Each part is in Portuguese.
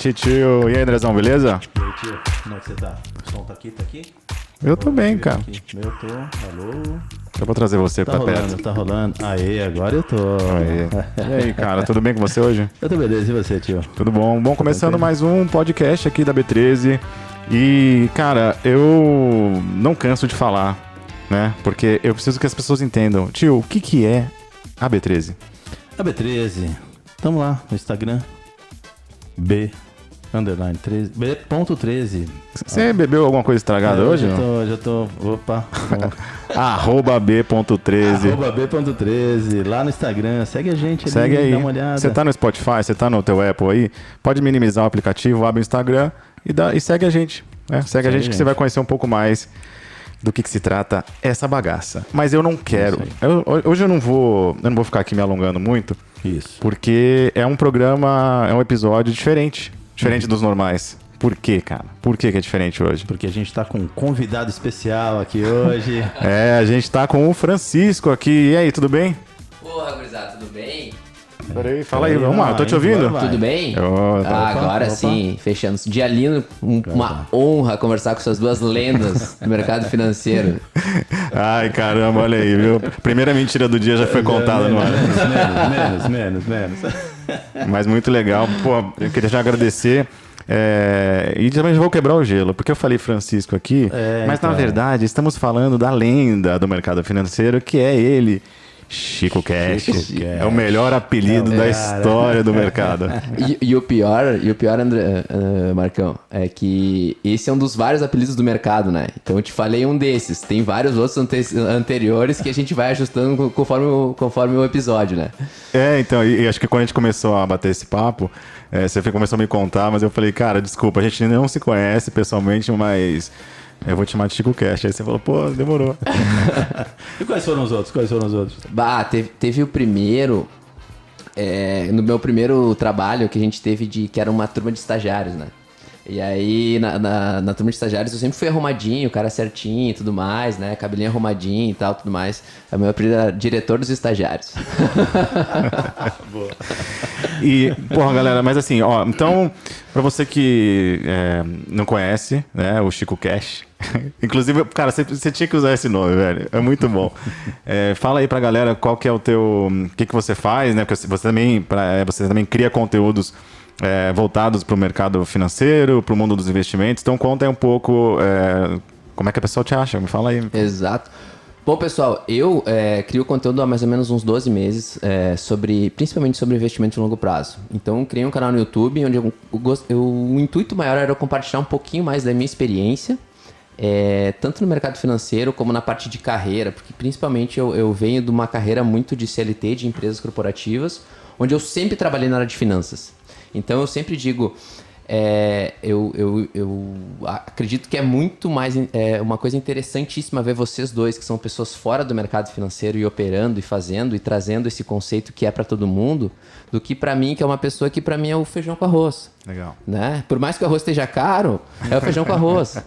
noite, tio. E aí, Andrezão, beleza? E aí, tio, como é que você tá? O som tá aqui, tá aqui? Eu tô bem, cara. Eu tô, alô? Eu vou trazer você Tá pra rolando, perto. tá rolando. Aê, agora eu tô. Aí. E aí, cara, tudo bem com você hoje? Eu tô beleza, e você, tio? Tudo bom? Bom, começando mais um podcast aqui da B13. E, cara, eu não canso de falar, né? Porque eu preciso que as pessoas entendam. Tio, o que é a B13? A B13, tamo lá no Instagram. B_13. B.13. Você bebeu alguma coisa estragada hoje? Não? Já tô. Opa. Arroba B.13. Arroba B.13. Lá no Instagram. Segue a gente ali. Segue aí. Dá uma olhada. Você tá no Spotify, você tá no teu Apple aí, pode minimizar o aplicativo, abre o Instagram e segue a gente. Né? Segue a gente que você vai conhecer um pouco mais do que se trata essa bagaça. Mas eu não quero. Hoje eu não vou ficar aqui me alongando muito. Isso. Porque é um programa, é um episódio diferente dos normais. Por quê, cara? Por que é diferente hoje? Porque a gente tá com um convidado especial aqui hoje. A gente tá com o Francisco aqui. E aí, tudo bem? Porra, gurizada, tudo bem? Peraí, fala aí, vamos lá, eu tô te ouvindo? Vai. Tudo bem? Opa. Sim, fechando. Dia lindo, uma honra conversar com essas duas lendas do mercado financeiro. Ai, caramba, olha aí, viu? Primeira mentira do dia já foi contada no ar. Menos. Mas muito legal. Pô, eu queria já agradecer. E também vou quebrar o gelo, porque eu falei Francisco aqui, mas na verdade estamos falando da lenda do mercado financeiro, que é ele, Chico Cash. É o melhor apelido da história do mercado. E o pior, André, Marcão, é que esse é um dos vários apelidos do mercado, né? Então eu te falei um desses. Tem vários outros anteriores que a gente vai ajustando conforme o episódio, né? Então, e acho que quando a gente começou a bater esse papo, você começou a me contar, mas eu falei, cara, desculpa, a gente não se conhece pessoalmente, mas eu vou te chamar de Chico Cash. Aí você falou, pô, demorou. E quais foram os outros? Teve o primeiro, no meu primeiro trabalho que a gente teve que era uma turma de estagiários, né? E aí, na turma de estagiários, eu sempre fui arrumadinho, cara certinho e tudo mais, né? Cabelinho arrumadinho e tal, tudo mais. O meu apelido era diretor dos estagiários. Boa. E, porra, galera, mas assim, ó, então, pra você que não conhece, né, o Chico Cash, inclusive, cara, você tinha que usar esse nome, velho, é muito bom. Fala aí pra galera qual que é o teu, o que você faz, né, porque você também cria conteúdos voltados para o mercado financeiro, para o mundo dos investimentos. Então conta aí um pouco como é que a pessoa te acha. Me fala aí. Exato. Bom, pessoal, eu crio conteúdo há mais ou menos uns 12 meses, principalmente sobre investimento de longo prazo. Então, eu criei um canal no YouTube onde o intuito maior era eu compartilhar um pouquinho mais da minha experiência, tanto no mercado financeiro como na parte de carreira, porque principalmente eu venho de uma carreira muito de CLT, de empresas corporativas, onde eu sempre trabalhei na área de finanças. Então eu sempre digo, eu acredito que é muito mais uma coisa interessantíssima ver vocês dois, que são pessoas fora do mercado financeiro e operando e fazendo e trazendo esse conceito que é para todo mundo, do que para mim, que é uma pessoa que para mim é o feijão com arroz. Legal. Né? Por mais que o arroz esteja caro, é o feijão com arroz.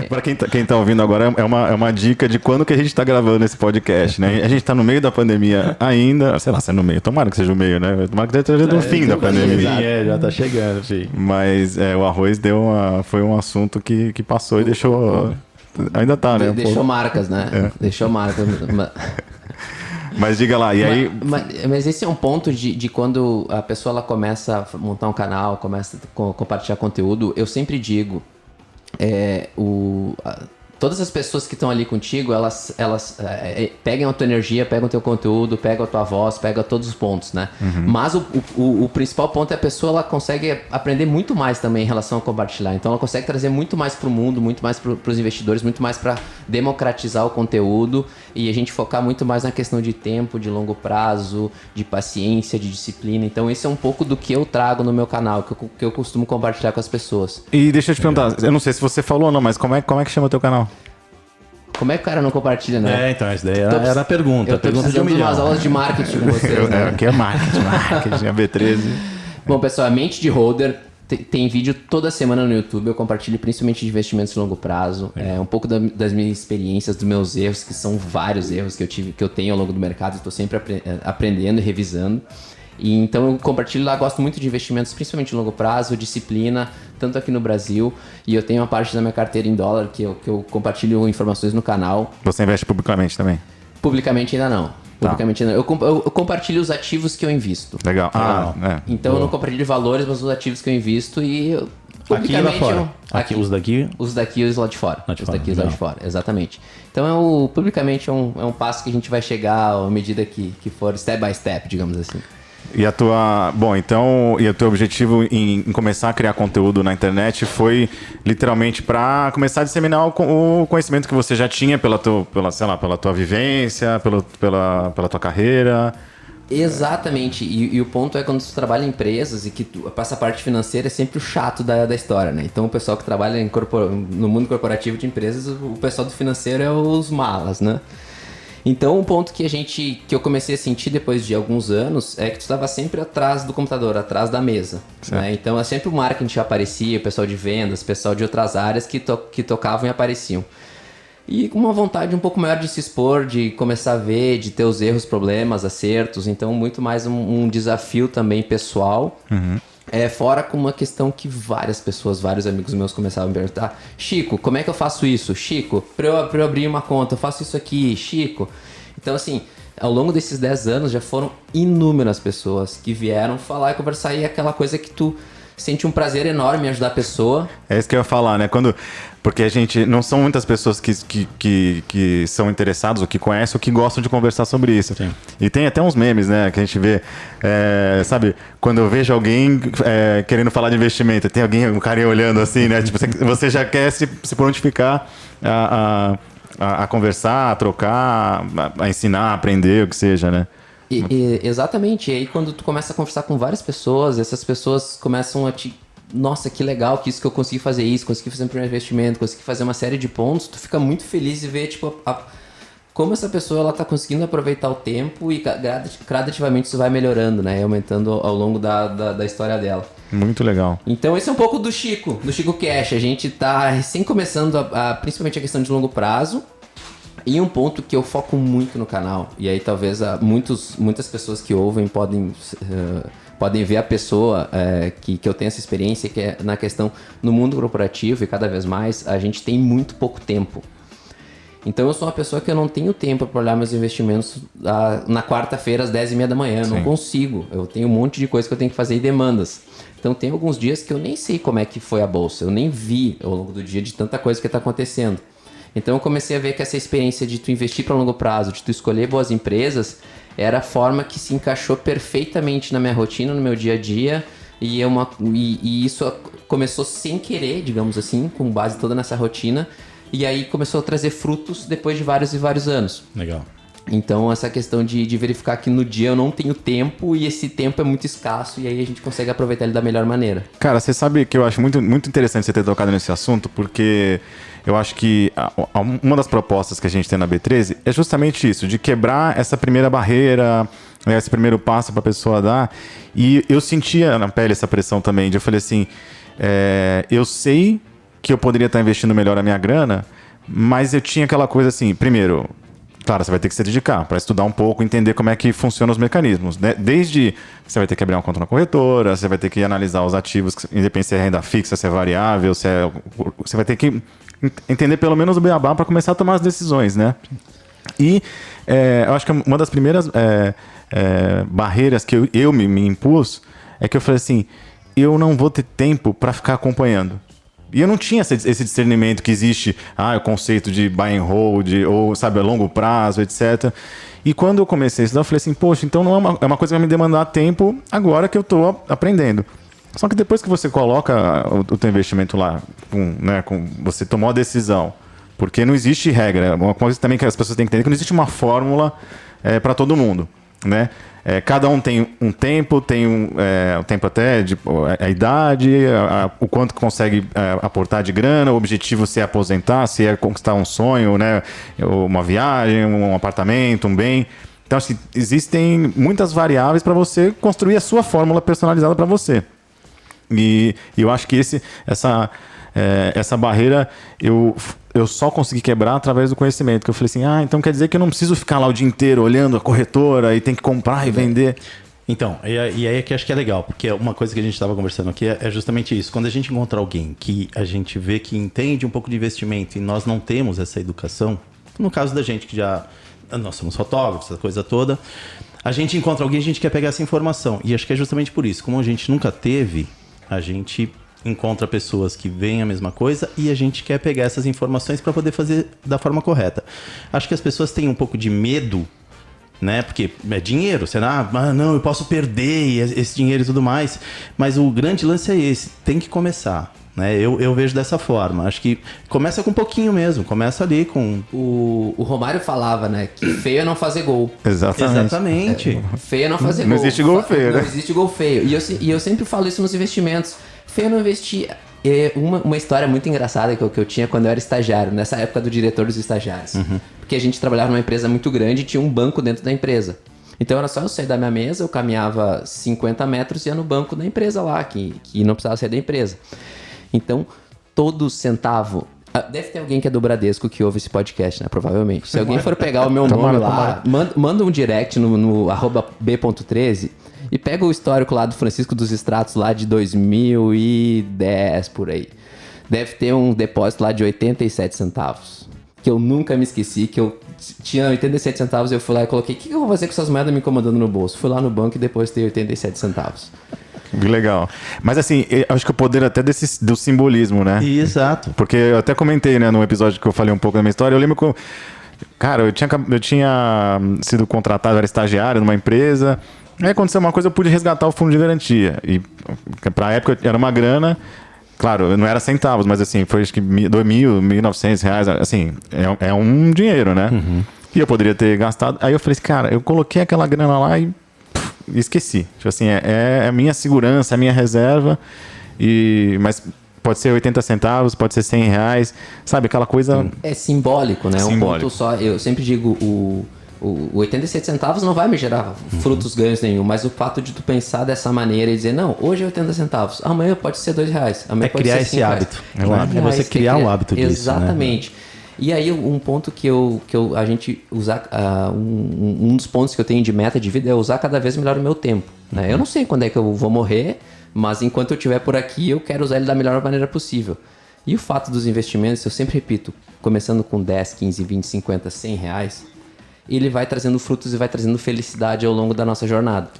Para quem tá ouvindo agora, é uma dica de quando que a gente tá gravando esse podcast, né? A gente tá no meio da pandemia ainda, sei lá, se é no meio, tomara que seja no meio, né? Tomara que esteja no fim da pandemia. Já tá chegando, filho. Mas o arroz foi um assunto que passou e deixou... Ainda tá, né? Deixou marcas, né? Deixou marcas. Mas diga lá, e aí... Mas esse é um ponto de quando a pessoa ela começa a montar um canal, começa a compartilhar conteúdo, eu sempre digo, todas as pessoas que estão ali contigo, elas pegam a tua energia, pegam o teu conteúdo, pegam a tua voz, pegam todos os pontos, né? Uhum. Mas o principal ponto é a pessoa, ela consegue aprender muito mais também em relação a compartilhar. Então ela consegue trazer muito mais para o mundo, muito mais para os investidores, muito mais para democratizar o conteúdo e a gente focar muito mais na questão de tempo, de longo prazo, de paciência, de disciplina. Então esse é um pouco do que eu trago no meu canal, que eu costumo compartilhar com as pessoas. E deixa eu te perguntar, eu não sei se você falou ou não, mas como é que chama o teu canal? Como é que o cara não compartilha, né? Então, essa daí era a pergunta. Eu tô precisando de umas aulas de marketing com vocês, né? Aqui é marketing, a B13. Bom, pessoal, a Mente de Holder tem vídeo toda semana no YouTube. Eu compartilho principalmente de investimentos de longo prazo. Um pouco das minhas experiências, dos meus erros, que são vários erros que eu tenho ao longo do mercado. Estou sempre aprendendo e revisando. E então eu compartilho lá, gosto muito de investimentos, principalmente em longo prazo, disciplina, tanto aqui no Brasil. E eu tenho uma parte da minha carteira em dólar que eu compartilho informações no canal. Você investe publicamente também? Publicamente ainda não. Publicamente ainda não. Eu compartilho os ativos que eu invisto. Legal. Então eu não compartilho valores, mas os ativos que eu invisto e... Aqui e lá fora. Aqui, os daqui? Os daqui e os lá de fora. Lá de os fora, daqui e os lá de fora, exatamente. Então, publicamente é um passo que a gente vai chegar à medida que for step by step, digamos assim. E o teu objetivo em começar a criar conteúdo na internet foi literalmente para começar a disseminar o conhecimento que você já tinha pela tua vivência, pela tua carreira. Exatamente, e o ponto é quando você trabalha em empresas e que essa parte financeira é sempre o chato da história, né? Então o pessoal que trabalha no mundo corporativo de empresas, o pessoal do financeiro é os malas, né? Então um ponto que eu comecei a sentir depois de alguns anos é que tu estava sempre atrás do computador, atrás da mesa, né? Então é sempre o marketing aparecia, o pessoal de vendas, o pessoal de outras áreas que tocavam e apareciam. E com uma vontade um pouco maior de se expor, de começar a ver, de ter os erros, problemas, acertos. Então, muito mais um desafio também pessoal. Fora com uma questão que vários amigos meus começavam a me perguntar. Chico, como é que eu faço isso? Chico, pra eu abrir uma conta, eu faço isso aqui. Chico. Então, assim, ao longo desses 10 anos, já foram inúmeras pessoas que vieram falar e conversar. E é aquela coisa que tu sente um prazer enorme em ajudar a pessoa. É isso que eu ia falar, né? Porque a gente... Não são muitas pessoas que são interessadas, ou que conhecem, ou que gostam de conversar sobre isso. Sim. E tem até uns memes, né? Que a gente vê... sabe? Quando eu vejo alguém querendo falar de investimento, tem um carinha olhando assim, né? Tipo, você já quer se prontificar a conversar, a trocar, a ensinar, a aprender, o que seja, né? Exatamente. E aí quando tu começa a conversar com várias pessoas, essas pessoas começam a te... Nossa, que legal que isso que eu consegui fazer isso, consegui fazer um primeiro investimento, consegui fazer uma série de pontos. Tu fica muito feliz de ver, tipo, como essa pessoa ela tá conseguindo aproveitar o tempo e gradativamente isso vai melhorando, né? E aumentando ao longo da história dela. Muito legal. Então esse é um pouco do Chico Cash. A gente tá recém começando principalmente a questão de longo prazo. E um ponto que eu foco muito no canal, e aí talvez muitas pessoas que ouvem podem ver a pessoa que eu tenho essa experiência, que é na questão no mundo corporativo, e cada vez mais a gente tem muito pouco tempo. Então eu sou uma pessoa que eu não tenho tempo para olhar meus investimentos na quarta-feira às 10h30 da manhã, eu não consigo, eu tenho um monte de coisa que eu tenho que fazer e demandas. Então tem alguns dias que eu nem sei como é que foi a bolsa, eu nem vi ao longo do dia de tanta coisa que está acontecendo. Então eu comecei a ver que essa experiência de tu investir para longo prazo, de tu escolher boas empresas, era a forma que se encaixou perfeitamente na minha rotina, no meu dia a dia, e isso começou sem querer, digamos assim, com base toda nessa rotina, e aí começou a trazer frutos depois de vários e vários anos. Legal. Então essa questão de verificar que no dia eu não tenho tempo e esse tempo é muito escasso, e aí a gente consegue aproveitar ele da melhor maneira. Cara, você sabe que eu acho muito, muito interessante você ter tocado nesse assunto, porque eu acho que uma das propostas que a gente tem na B13 é justamente isso, de quebrar essa primeira barreira, esse primeiro passo para a pessoa dar. E eu sentia na pele essa pressão também, eu falei assim, eu sei que eu poderia estar investindo melhor a minha grana, mas eu tinha aquela coisa assim, primeiro... Claro, você vai ter que se dedicar para estudar um pouco, entender como é que funcionam os mecanismos, né? Desde você vai ter que abrir uma conta na corretora, você vai ter que analisar os ativos, independente se é renda fixa, se é variável, você vai ter que entender pelo menos o beabá para começar a tomar as decisões, né? E eu acho que uma das primeiras barreiras que eu me impus é que eu falei assim, eu não vou ter tempo para ficar acompanhando. E eu não tinha esse discernimento que existe, o conceito de buy and hold, ou, sabe, a longo prazo, etc. E quando eu comecei a estudar, eu falei assim, poxa, então não é uma coisa que vai me demandar tempo agora que eu estou aprendendo. Só que depois que você coloca o teu investimento lá, você tomou a decisão, porque não existe regra. Uma coisa também que as pessoas têm que entender, que não existe uma fórmula para todo mundo, né? Cada um tem um tempo, um tempo até, a idade, o quanto consegue aportar de grana, o objetivo se é aposentar, se é conquistar um sonho, né? Uma viagem, um apartamento, um bem. Então, assim, existem muitas variáveis para você construir a sua fórmula personalizada para você. E eu acho que essa barreira eu só consegui quebrar através do conhecimento. Que eu falei assim, então quer dizer que eu não preciso ficar lá o dia inteiro olhando a corretora e tem que comprar e vender. Então, e aí é que acho que é legal, porque uma coisa que a gente estava conversando aqui é justamente isso. Quando a gente encontra alguém que a gente vê que entende um pouco de investimento e nós não temos essa educação, no caso da gente que nós somos fotógrafos, essa coisa toda, a gente encontra alguém e a gente quer pegar essa informação. E acho que é justamente por isso. Como a gente nunca teve, a gente encontra pessoas que veem a mesma coisa e a gente quer pegar essas informações para poder fazer da forma correta. Acho que as pessoas têm um pouco de medo, né? Porque é dinheiro, não, eu posso perder esse dinheiro e tudo mais. Mas o grande lance é esse, tem que começar, né? Eu vejo dessa forma. Acho que começa com um pouquinho mesmo, começa ali com... O Romário falava, né, que feio é não fazer gol. Exatamente. Feio é não fazer gol. Não existe gol feio, né? Não existe gol feio. E eu sempre falo isso nos investimentos. Feio é não investir. Uma história muito engraçada que eu tinha quando eu era estagiário, nessa época do diretor dos estagiários. Porque a gente trabalhava numa empresa muito grande e tinha um banco dentro da empresa. Então era só eu sair da minha mesa, eu caminhava 50 metros e ia no banco da empresa lá, que não precisava sair da empresa. Então, todo centavo... Deve ter alguém que é do Bradesco que ouve esse podcast, né? Provavelmente. Se alguém for pegar o meu nome lá, manda um direct no @b.13 e pega o histórico lá do Francisco dos Extratos lá de 2010, por aí. Deve ter um depósito lá de 87 centavos. Que eu nunca me esqueci, que eu tinha 87 centavos, eu fui lá e coloquei, o que eu vou fazer com essas moedas me incomodando no bolso? Fui lá no banco e depois tem 87 centavos. Legal. Mas assim, eu acho que o poder até do simbolismo, né? Exato. Porque eu até comentei, né, no episódio que eu falei um pouco da minha história, eu lembro que, cara, eu tinha sido contratado, era estagiário numa empresa, aí aconteceu uma coisa, eu pude resgatar o fundo de garantia. E pra época era uma grana, claro, não era centavos, mas assim, foi acho que R$1.900, assim, é um dinheiro, né? E eu poderia ter gastado. Aí eu falei assim, cara, eu coloquei aquela grana lá e esqueci. Tipo assim, é a minha segurança, a minha reserva. Mas pode ser 80 centavos, pode ser R$100, sabe? Aquela coisa... É simbólico, né? Simbólico. Um ponto só. Eu sempre digo, o 87 centavos não vai me gerar frutos ganhos nenhum, mas o fato de tu pensar dessa maneira e dizer, não, hoje é 80 centavos, amanhã pode ser R$2, amanhã pode criar ser esse hábito. É você criar o hábito disso. Exatamente. Né? E aí, um ponto que a gente usar, um dos pontos que eu tenho de meta de vida é usar cada vez melhor o meu tempo. Né? Eu não sei quando é que eu vou morrer, mas enquanto eu estiver por aqui, eu quero usar ele da melhor maneira possível. E o fato dos investimentos, eu sempre repito, começando com 10, 15, 20, 50, R$100, ele vai trazendo frutos e vai trazendo felicidade ao longo da nossa jornada.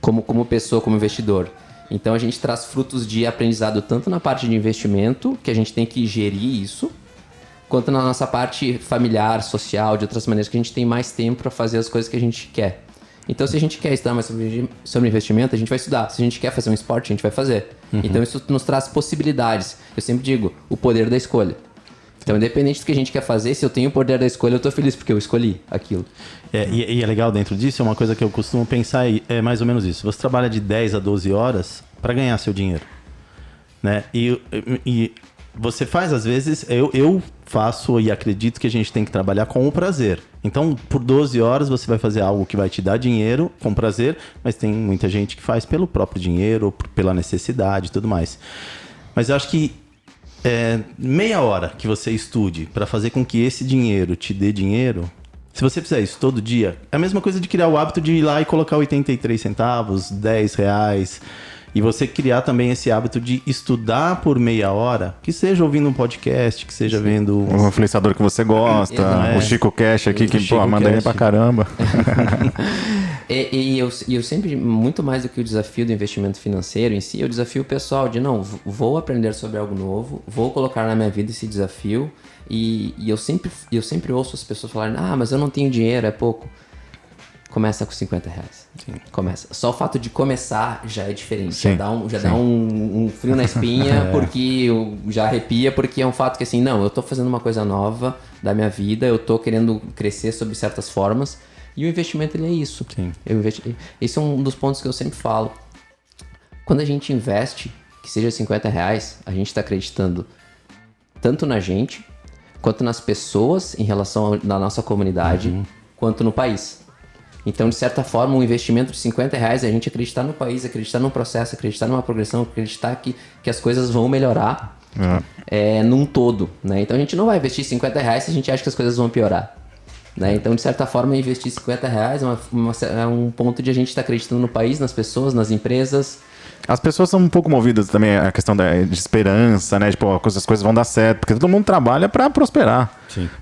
Como pessoa, como investidor. Então, a gente traz frutos de aprendizado tanto na parte de investimento, que a gente tem que gerir isso, quanto na nossa parte familiar, social, de outras maneiras que a gente tem mais tempo para fazer as coisas que a gente quer. Então, se a gente quer estudar mais sobre investimento, a gente vai estudar. Se a gente quer fazer um esporte, a gente vai fazer. Então, isso nos traz possibilidades. Eu sempre digo, o poder da escolha. Então, independente do que a gente quer fazer, se eu tenho o poder da escolha, eu tô feliz porque eu escolhi aquilo. E é legal dentro disso, é uma coisa que eu costumo pensar, é mais ou menos isso. Você trabalha de 10 a 12 horas para ganhar seu dinheiro. Né? E você faz, às vezes, eu faço e acredito que a gente tem que trabalhar com o prazer. Então, por 12 horas você vai fazer algo que vai te dar dinheiro com prazer, mas tem muita gente que faz pelo próprio dinheiro, pela necessidade e tudo mais. Mas eu acho que meia hora que você estude para fazer com que esse dinheiro te dê dinheiro, se você fizer isso todo dia, é a mesma coisa de criar o hábito de ir lá e colocar 83 centavos, R$10, e você criar também esse hábito de estudar por meia hora, que seja ouvindo um podcast, que seja vendo... Um influenciador que você gosta, o Chico Cash aqui, que manda bem pra caramba. E eu sempre, muito mais do que o desafio do investimento financeiro em si, eu desafio o pessoal de, não, vou aprender sobre algo novo, vou colocar na minha vida esse desafio, e eu sempre ouço as pessoas falarem, mas eu não tenho dinheiro, é pouco. Começa com R$50. Sim. Começa. Só o fato de começar já é diferente. Sim. Já dá um frio na espinha, porque já arrepia, porque é um fato que assim, não, eu tô fazendo uma coisa nova da minha vida, eu tô querendo crescer sob certas formas, e o investimento ele é isso. Sim. Esse é um dos pontos que eu sempre falo. Quando a gente investe, que seja R$50, a gente está acreditando tanto na gente, quanto nas pessoas em relação à nossa comunidade, quanto no país. Então, de certa forma, um investimento de R$50 é a gente acreditar no país, acreditar no processo, acreditar numa progressão, acreditar que as coisas vão melhorar num todo. Né? Então, a gente não vai investir R$50 se a gente acha que as coisas vão piorar. Né? Então, de certa forma, investir R$50 é um ponto de a gente estar acreditando no país, nas pessoas, nas empresas. As pessoas são um pouco movidas também a questão de esperança, né? Tipo, as coisas vão dar certo, porque todo mundo trabalha para prosperar,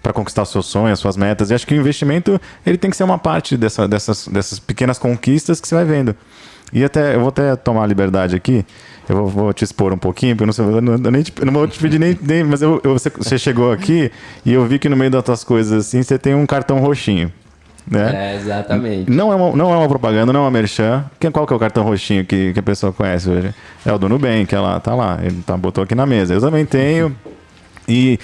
para conquistar os seus sonhos, as suas metas. E acho que o investimento ele tem que ser uma parte dessas pequenas conquistas que você vai vendo. E eu vou até tomar a liberdade aqui, eu vou te expor um pouquinho, porque eu não vou te pedir nem mas você chegou aqui e eu vi que no meio das tuas coisas assim, você tem um cartão roxinho. Né? Exatamente. Não é uma propaganda, não é uma merchan. Qual que é o cartão roxinho que a pessoa conhece hoje? É o do Nubank, ela tá lá, ele botou aqui na mesa. Eu também tenho. E,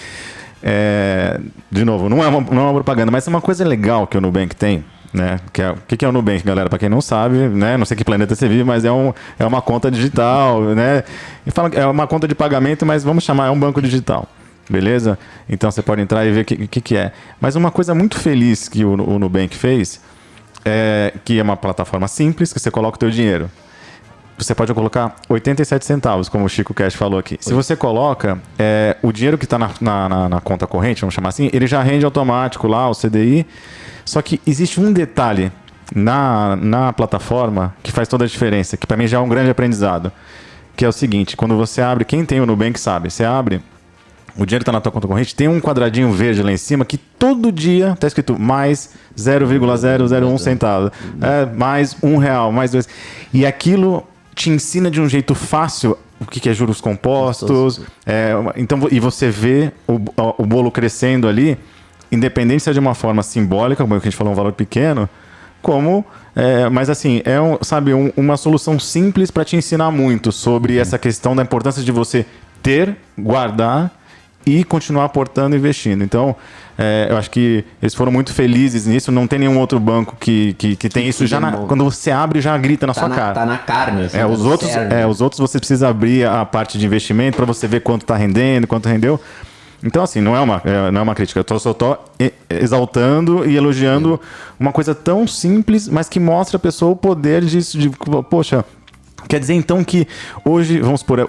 de novo, não é uma propaganda, mas é uma coisa legal que o Nubank tem. Né? O que é o Nubank, galera? Para quem não sabe, né? Não sei que planeta você vive, mas é uma conta digital. Né? E fala que é uma conta de pagamento, mas vamos chamar, é um banco digital. Beleza? Então você pode entrar e ver o que é. Mas uma coisa muito feliz que o Nubank fez que é uma plataforma simples, que você coloca o teu dinheiro. Você pode colocar 87 centavos, como o Chico Cash falou aqui. Se você coloca o dinheiro que está na conta corrente, vamos chamar assim, ele já rende automático lá, o CDI. Só que existe um detalhe na plataforma que faz toda a diferença, que para mim já é um grande aprendizado, que é o seguinte: quando você abre, quem tem o Nubank sabe, você abre, o dinheiro está na tua conta corrente, tem um quadradinho verde lá em cima que todo dia está escrito mais 0,001 centavo, mais R$1, mais 2. E aquilo te ensina de um jeito fácil o que é juros compostos. Então, e você vê o bolo crescendo ali, independente se é de uma forma simbólica, como a gente falou, um valor pequeno, mas assim, uma solução simples para te ensinar muito sobre essa questão da importância de você ter, guardar e continuar aportando e investindo. Então, eu acho que eles foram muito felizes nisso. Não tem nenhum outro banco que tem isso. Quando você abre, já grita na sua cara. Tá na carne. Assim, os outros você precisa abrir a parte de investimento para você ver quanto está rendendo, quanto rendeu. Então, assim, não é uma crítica. Eu só estou exaltando e elogiando uma coisa tão simples, mas que mostra a pessoa o poder disso. Poxa, quer dizer, então, que hoje, vamos supor,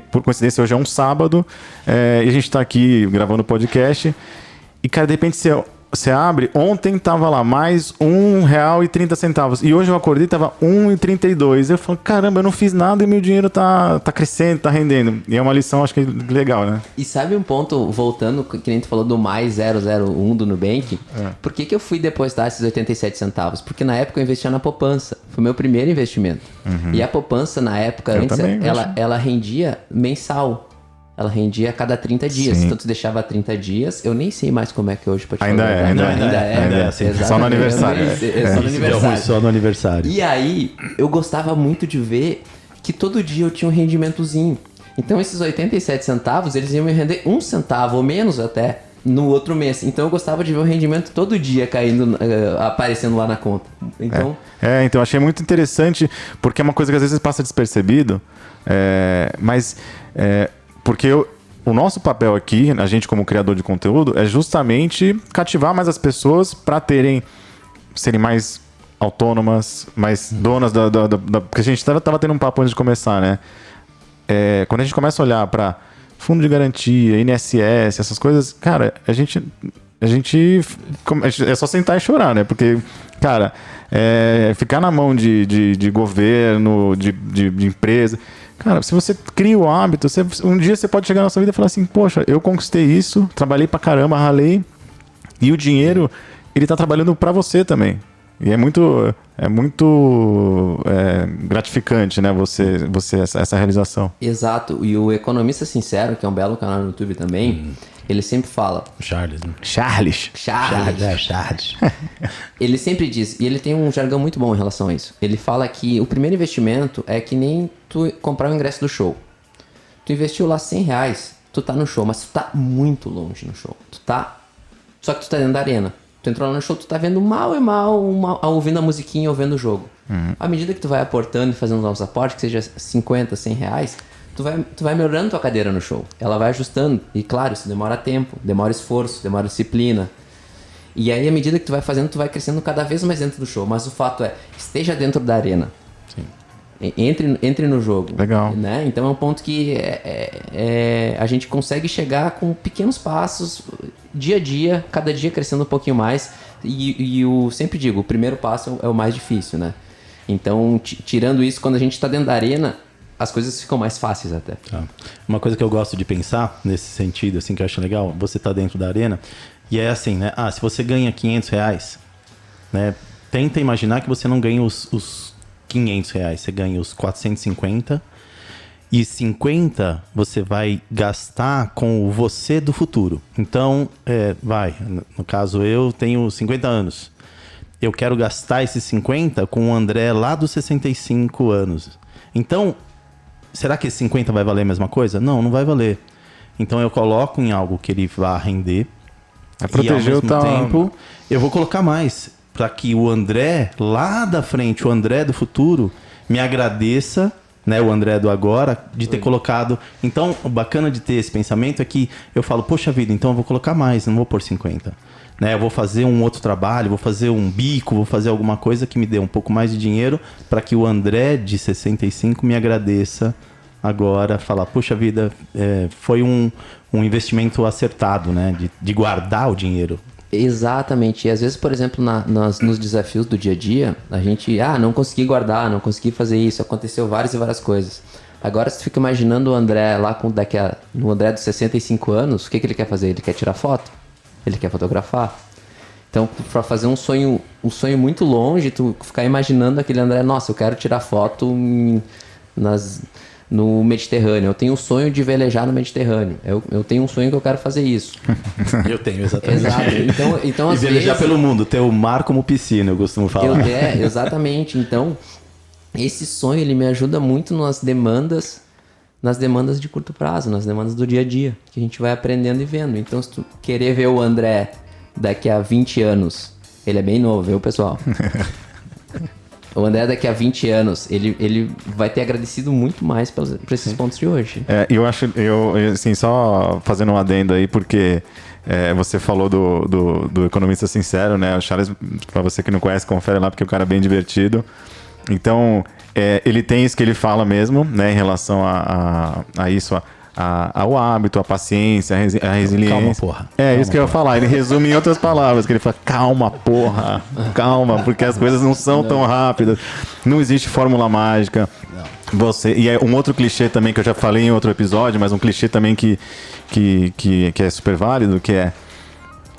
por coincidência, hoje é um sábado, e a gente está aqui gravando o podcast, e, cara, de repente você abre, ontem tava lá mais R$1,30, e hoje eu acordei e tava R$1,32. Eu falo, caramba, eu não fiz nada e meu dinheiro tá crescendo, tá rendendo. E é uma lição, acho que legal, né? E sabe um ponto, voltando, que a gente falou do mais 001 do Nubank? Por que eu fui depositar esses 87 centavos? Porque na época eu investia na poupança. Foi meu primeiro investimento. E a poupança, na época, antes, ela rendia mensal. Ela rendia a cada 30 dias. Sim. Então tu deixava 30 dias. Eu nem sei mais como é que é hoje. Ainda é. Assim, só no aniversário. Só no aniversário. E aí, eu gostava muito de ver que todo dia eu tinha um rendimentozinho. Então esses 87 centavos, eles iam me render 1 centavo ou menos até no outro mês. Então eu gostava de ver o rendimento todo dia caindo, aparecendo lá na conta. Então... Então achei muito interessante, porque é uma coisa que às vezes passa despercebido, mas... porque o nosso papel aqui, a gente como criador de conteúdo, é justamente cativar mais as pessoas para serem mais autônomas, mais donas porque a gente estava tendo um papo antes de começar, né? Quando a gente começa a olhar para fundo de garantia, INSS, essas coisas, cara, a gente é só sentar e chorar, né? Porque, cara, ficar na mão de governo, de empresa... Cara, se você cria o hábito, um dia você pode chegar na sua vida e falar assim, poxa, eu conquistei isso, trabalhei pra caramba, ralei, e o dinheiro, ele tá trabalhando pra você também. E é muito gratificante, né, essa realização. Exato. E o Economista Sincero, que é um belo canal no YouTube também, ele sempre fala... Charles, né? Charles. Ele sempre diz, e ele tem um jargão muito bom em relação a isso. Ele fala que o primeiro investimento é que nem tu comprar o ingresso do show. Tu investiu lá R$100, tu tá no show, mas tu tá muito longe no show. Só que tu tá dentro da arena. Tu entrou lá no show, tu tá vendo mal ouvindo a musiquinha, ouvindo o jogo. À medida que tu vai aportando e fazendo novos aportes, que seja R$50, R$100, tu vai melhorando tua cadeira no show. Ela vai ajustando. E claro, isso demora tempo, demora esforço, demora disciplina. E aí, à medida que tu vai fazendo, tu vai crescendo cada vez mais dentro do show. Mas o fato esteja dentro da arena. Sim. Entre no jogo. Legal. Né? Então é um ponto que a gente consegue chegar com pequenos passos, dia a dia, cada dia crescendo um pouquinho mais, e eu sempre digo, o primeiro passo é o mais difícil, né? Então, tirando isso, quando a gente tá dentro da arena, as coisas ficam mais fáceis até. Tá. Uma coisa que eu gosto de pensar nesse sentido, assim, que eu acho legal, você tá dentro da arena, e é assim, né? Se você ganha R$500, né? Tenta imaginar que você não ganha os R$500, você ganha os 450 e 50 você vai gastar com o você do futuro. Então, no caso eu tenho 50 anos. Eu quero gastar esses 50 com o André lá dos 65 anos. Então, será que esse 50 vai valer a mesma coisa? Não vai valer. Então eu coloco em algo que ele vá render. E ao mesmo tempo, eu vou colocar mais. Para que o André lá da frente, o André do futuro, me agradeça, né, o André do agora, de ter colocado. Então, o bacana de ter esse pensamento é que eu falo, poxa vida, então eu vou colocar mais, não vou pôr 50. Né, eu vou fazer um outro trabalho, vou fazer um bico, vou fazer alguma coisa que me dê um pouco mais de dinheiro para que o André de 65 me agradeça agora, falar, puxa vida, foi um investimento acertado, né, de guardar o dinheiro. Exatamente. E às vezes, por exemplo, nos desafios do dia a dia, a gente, não consegui guardar, não consegui fazer isso, aconteceu várias e várias coisas. Agora você fica imaginando o André lá no André dos 65 anos, o que ele quer fazer? Ele quer tirar foto? Ele quer fotografar? Então, para fazer um sonho muito longe, tu ficar imaginando aquele André, nossa, eu quero tirar foto no Mediterrâneo. Eu tenho o sonho de velejar no Mediterrâneo. Eu tenho um sonho que eu quero fazer isso. Eu tenho, exatamente. Exato. Então, e velejar pelo mundo, ter o mar como piscina, eu costumo falar. Exatamente. Então, esse sonho, ele me ajuda muito nas demandas de curto prazo, nas demandas do dia a dia, que a gente vai aprendendo e vendo. Então, se tu querer ver o André daqui a 20 anos, ele é bem novo, viu, pessoal? O André daqui a 20 anos, ele vai ter agradecido muito mais por esses pontos de hoje. Eu acho, assim, só fazendo um adendo aí, porque você falou do Economista Sincero, né? O Charles, pra você que não conhece, confere lá, porque o cara é bem divertido. Então, ele tem isso que ele fala mesmo, né? Em relação a isso, ao hábito, a paciência, a resiliência. Calma, porra. Isso que eu ia falar. Ele resume em outras palavras, que ele fala, calma, porra, calma, porque as coisas não são tão rápidas. Não existe fórmula mágica. E é um outro clichê também, que eu já falei em outro episódio, mas um clichê também que é super válido, que é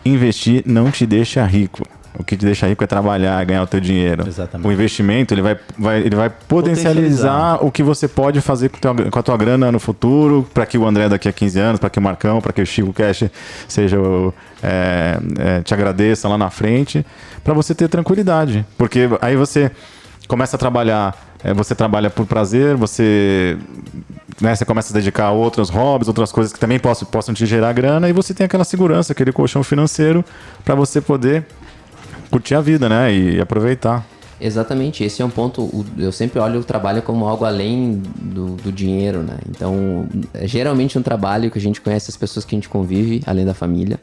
investir não te deixa rico. O que te deixa rico é trabalhar, ganhar o teu dinheiro. Exatamente. O investimento, ele vai potencializar o que você pode fazer com a tua grana no futuro, para que o André daqui a 15 anos, para que o Marcão, para que o Chico Cash te agradeça lá na frente, para você ter tranquilidade. Porque aí você começa a trabalhar, você trabalha por prazer, você começa a se dedicar a outros hobbies, outras coisas que também possam te gerar grana, e você tem aquela segurança, aquele colchão financeiro para você poder curtir a vida, né? E aproveitar. Exatamente, esse é um ponto. Eu sempre olho o trabalho como algo além do dinheiro, né? Então, é geralmente um trabalho que a gente conhece as pessoas que a gente convive, além da família.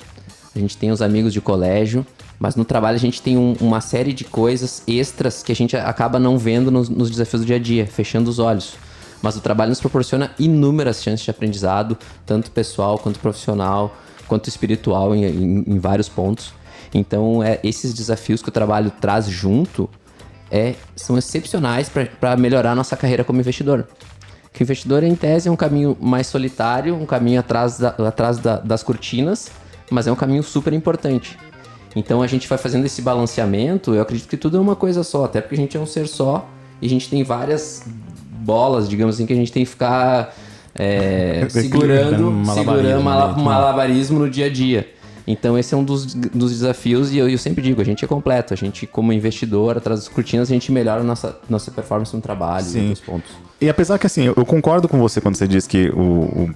A gente tem os amigos de colégio, mas no trabalho a gente tem uma série de coisas extras que a gente acaba não vendo nos desafios do dia a dia, fechando os olhos. Mas o trabalho nos proporciona inúmeras chances de aprendizado, tanto pessoal quanto profissional, quanto espiritual em vários pontos. Então, esses desafios que o trabalho traz junto são excepcionais para melhorar a nossa carreira como investidor. Porque o investidor, em tese, é um caminho mais solitário, um caminho atrás das cortinas, mas é um caminho super importante. Então, a gente vai fazendo esse balanceamento, eu acredito que tudo é uma coisa só, até porque a gente é um ser só e a gente tem várias bolas, digamos assim, que a gente tem que ficar segurando malabarismo no dia a dia. Então, esse é um dos desafios e eu sempre digo, a gente é completo. A gente, como investidor, atrás das cortinas, a gente melhora a nossa performance no trabalho e outros pontos. E apesar que, assim, eu concordo com você quando você diz que o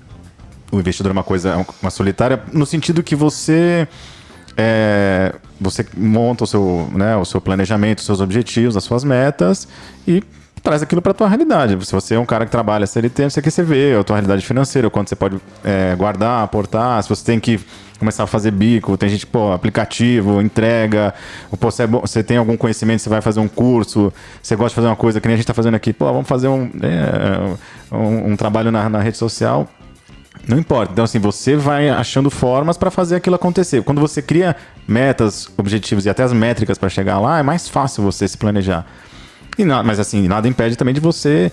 investidor é uma coisa solitária, no sentido que você monta o seu planejamento, os seus objetivos, as suas metas e traz aquilo para a tua realidade. Se você é um cara que trabalha CLT, você vê a tua realidade financeira, o quanto você pode guardar, aportar, se você tem que começar a fazer bico, tem gente, aplicativo, entrega, você tem algum conhecimento, você vai fazer um curso, você gosta de fazer uma coisa que nem a gente está fazendo aqui, vamos fazer um trabalho na rede social. Não importa. Então, assim, você vai achando formas para fazer aquilo acontecer. Quando você cria metas, objetivos e até as métricas para chegar lá, é mais fácil você se planejar. Mas assim, nada impede também de você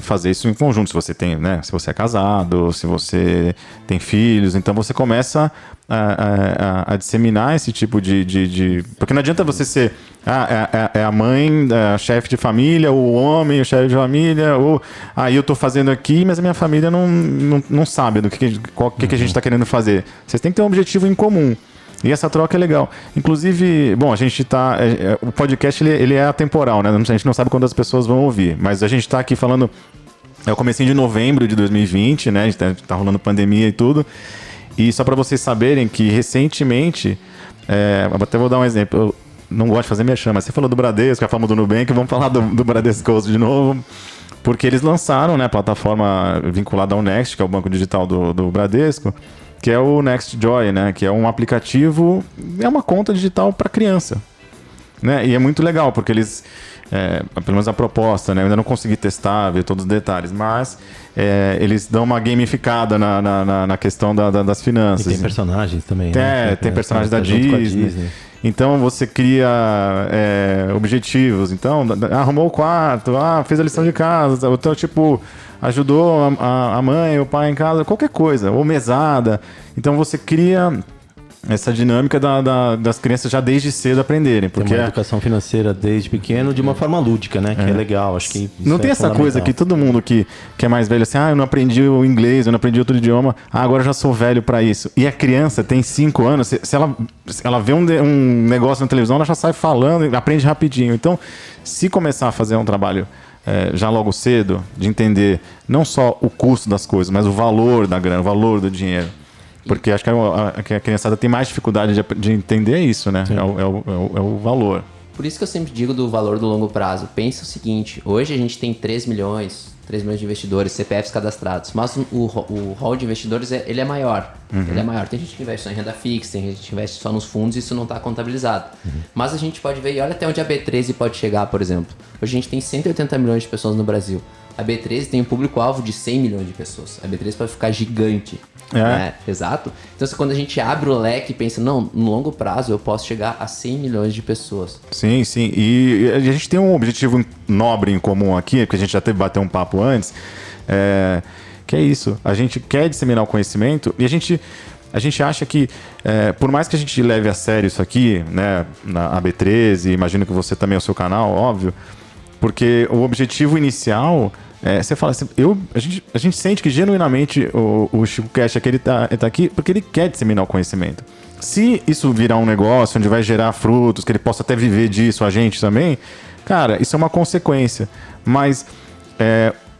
fazer isso em conjunto. Se você tem, né? Se você é casado, se você tem filhos, então você começa a disseminar esse tipo de... Porque não adianta você ser a mãe, a chefe de família, o homem, o chefe de família, ou eu tô fazendo aqui, mas a minha família não sabe do que a gente está querendo fazer. Vocês têm que ter um objetivo em comum. E essa troca é legal. Inclusive, bom, a gente tá... o podcast, ele é atemporal, né? A gente não sabe quando as pessoas vão ouvir. Mas a gente tá aqui falando... É o comecinho de novembro de 2020, né? A gente tá rolando pandemia e tudo. E só para vocês saberem que, recentemente... até vou dar um exemplo. Eu não gosto de fazer merchan, mas você falou do Bradesco, a fama do Nubank. Vamos falar do Bradesco de novo. Porque eles lançaram, né? A plataforma vinculada ao Next, que é o banco digital do Bradesco, que é o NextJoy, né? Que é um aplicativo, é uma conta digital para criança, né? E é muito legal, porque eles, pelo menos a proposta, né? Eu ainda não consegui testar, ver todos os detalhes, mas eles dão uma gamificada na questão das finanças. E tem personagens também, né? Tem personagens da Disney. Então você cria objetivos. Então, arrumou o quarto, fez a lição de casa, então, tipo, ajudou a mãe, o pai em casa, qualquer coisa, ou mesada. Então você cria essa dinâmica das crianças já desde cedo aprenderem. Porque tem uma educação financeira desde pequeno de uma forma lúdica, né? Que é legal, acho que isso não tem essa coisa que todo mundo que é mais velho assim, eu não aprendi o inglês, eu não aprendi outro idioma, agora eu já sou velho para isso. E a criança tem 5 anos, se ela vê um negócio na televisão, ela já sai falando, aprende rapidinho. Então, se começar a fazer um trabalho já logo cedo, de entender não só o custo das coisas, mas o valor da grana, o valor do dinheiro. Porque acho que a criançada tem mais dificuldade de entender isso, né? É o valor. Por isso que eu sempre digo do valor do longo prazo. Pensa o seguinte, hoje a gente tem 3 milhões de investidores, CPFs cadastrados, mas o hall de investidores ele é maior. Ele é maior. Tem gente que investe só em renda fixa, tem gente que investe só nos fundos e isso não está contabilizado. Mas a gente pode ver, e olha até onde a B13 pode chegar, por exemplo. Hoje a gente tem 180 milhões de pessoas no Brasil. A B13 tem um público-alvo de 100 milhões de pessoas. A B13 pode ficar gigante. Né? Exato. Então, quando a gente abre o leque e pensa, não, no longo prazo eu posso chegar a 100 milhões de pessoas. Sim, sim. E a gente tem um objetivo nobre em comum aqui, que a gente já teve bater um papo antes, que é isso. A gente quer disseminar o conhecimento e a gente acha que, por mais que a gente leve a sério isso aqui, né, na B13, imagino que você também é o seu canal, óbvio, porque o objetivo inicial... você fala assim, a gente sente que genuinamente o Chico Cash aqui, ele tá aqui porque ele quer disseminar o conhecimento. Se isso virar um negócio onde vai gerar frutos, que ele possa até viver disso, a gente também, cara, isso é uma consequência. Mas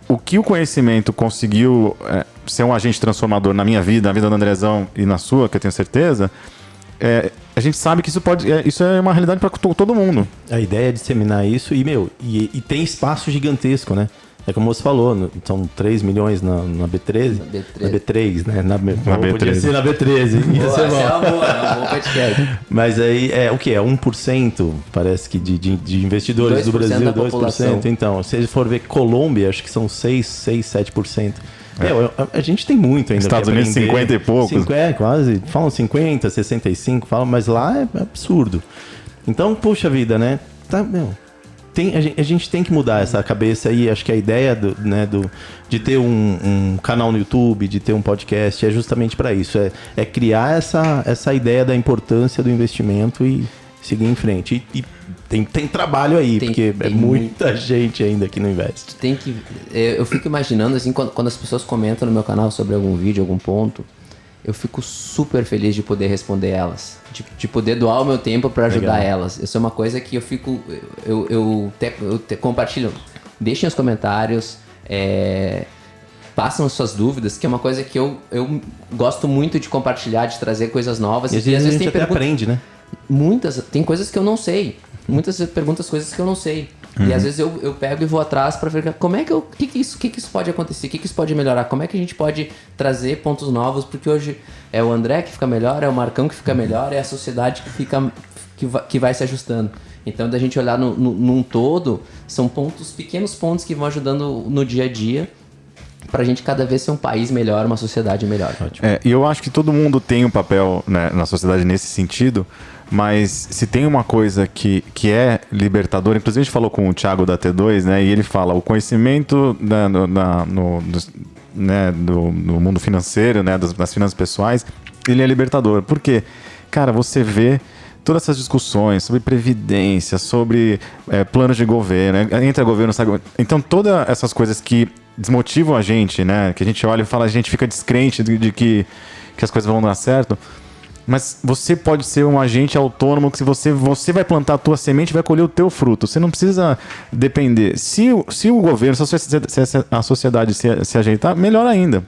o que o conhecimento conseguiu ser um agente transformador na minha vida, na vida do Andrezão e na sua, que eu tenho certeza... a gente sabe que isso é uma realidade para todo mundo. A ideia é disseminar isso e tem espaço gigantesco, né? É como você falou, são 3 milhões na B13. Na B3, né? Na B13. Podia ser na B13. Isso é um bom podcast. Mas aí o que? É 1%, parece que, de investidores do Brasil, 2%. Então, se for ver Colômbia, acho que são 7%. A gente tem muito ainda. Estados Unidos, 50 e poucos. Quase. Falam 50, 65, mas lá é absurdo. Então, puxa vida, né? A gente tem que mudar essa cabeça aí. Acho que a ideia de ter um canal no YouTube, de ter um podcast, é justamente para isso. É criar essa ideia da importância do investimento e seguir em frente. E tem trabalho aí, porque é muita gente ainda que não investe. Eu fico imaginando, assim, quando as pessoas comentam no meu canal sobre algum vídeo, algum ponto, eu fico super feliz de poder responder elas, de poder doar o meu tempo para ajudar elas. Isso é uma coisa que eu fico... Eu compartilho. Deixem os comentários, passam as suas dúvidas, que é uma coisa que eu gosto muito de compartilhar, de trazer coisas novas. E às vezes a gente até aprende, né? Tem coisas que eu não sei. Muitas perguntas, coisas que eu não sei. E às vezes eu pego e vou atrás para ver como é que que isso pode acontecer, o que isso pode melhorar, como é que a gente pode trazer pontos novos, porque hoje é o André que fica melhor, é o Marcão que fica melhor, é a sociedade que vai se ajustando. Então, da gente olhar num todo, são pequenos pontos que vão ajudando no dia a dia pra gente cada vez ser um país melhor, uma sociedade melhor. E eu acho que todo mundo tem um papel, né, na sociedade nesse sentido, mas se tem uma coisa que é libertadora, inclusive a gente falou com o Thiago da T2, né, e ele fala, o conhecimento do mundo financeiro, né, das finanças pessoais, ele é libertador. Por quê? Cara, você vê todas essas discussões sobre previdência, sobre planos de governo, entra governo, sai governo. Então, todas essas coisas que desmotivam a gente, né? Que a gente olha e fala, a gente fica descrente de que as coisas vão dar certo. Mas você pode ser um agente autônomo que se você vai plantar a tua semente, vai colher o teu fruto. Você não precisa depender. Se o governo, se a sociedade se ajeitar, melhor ainda.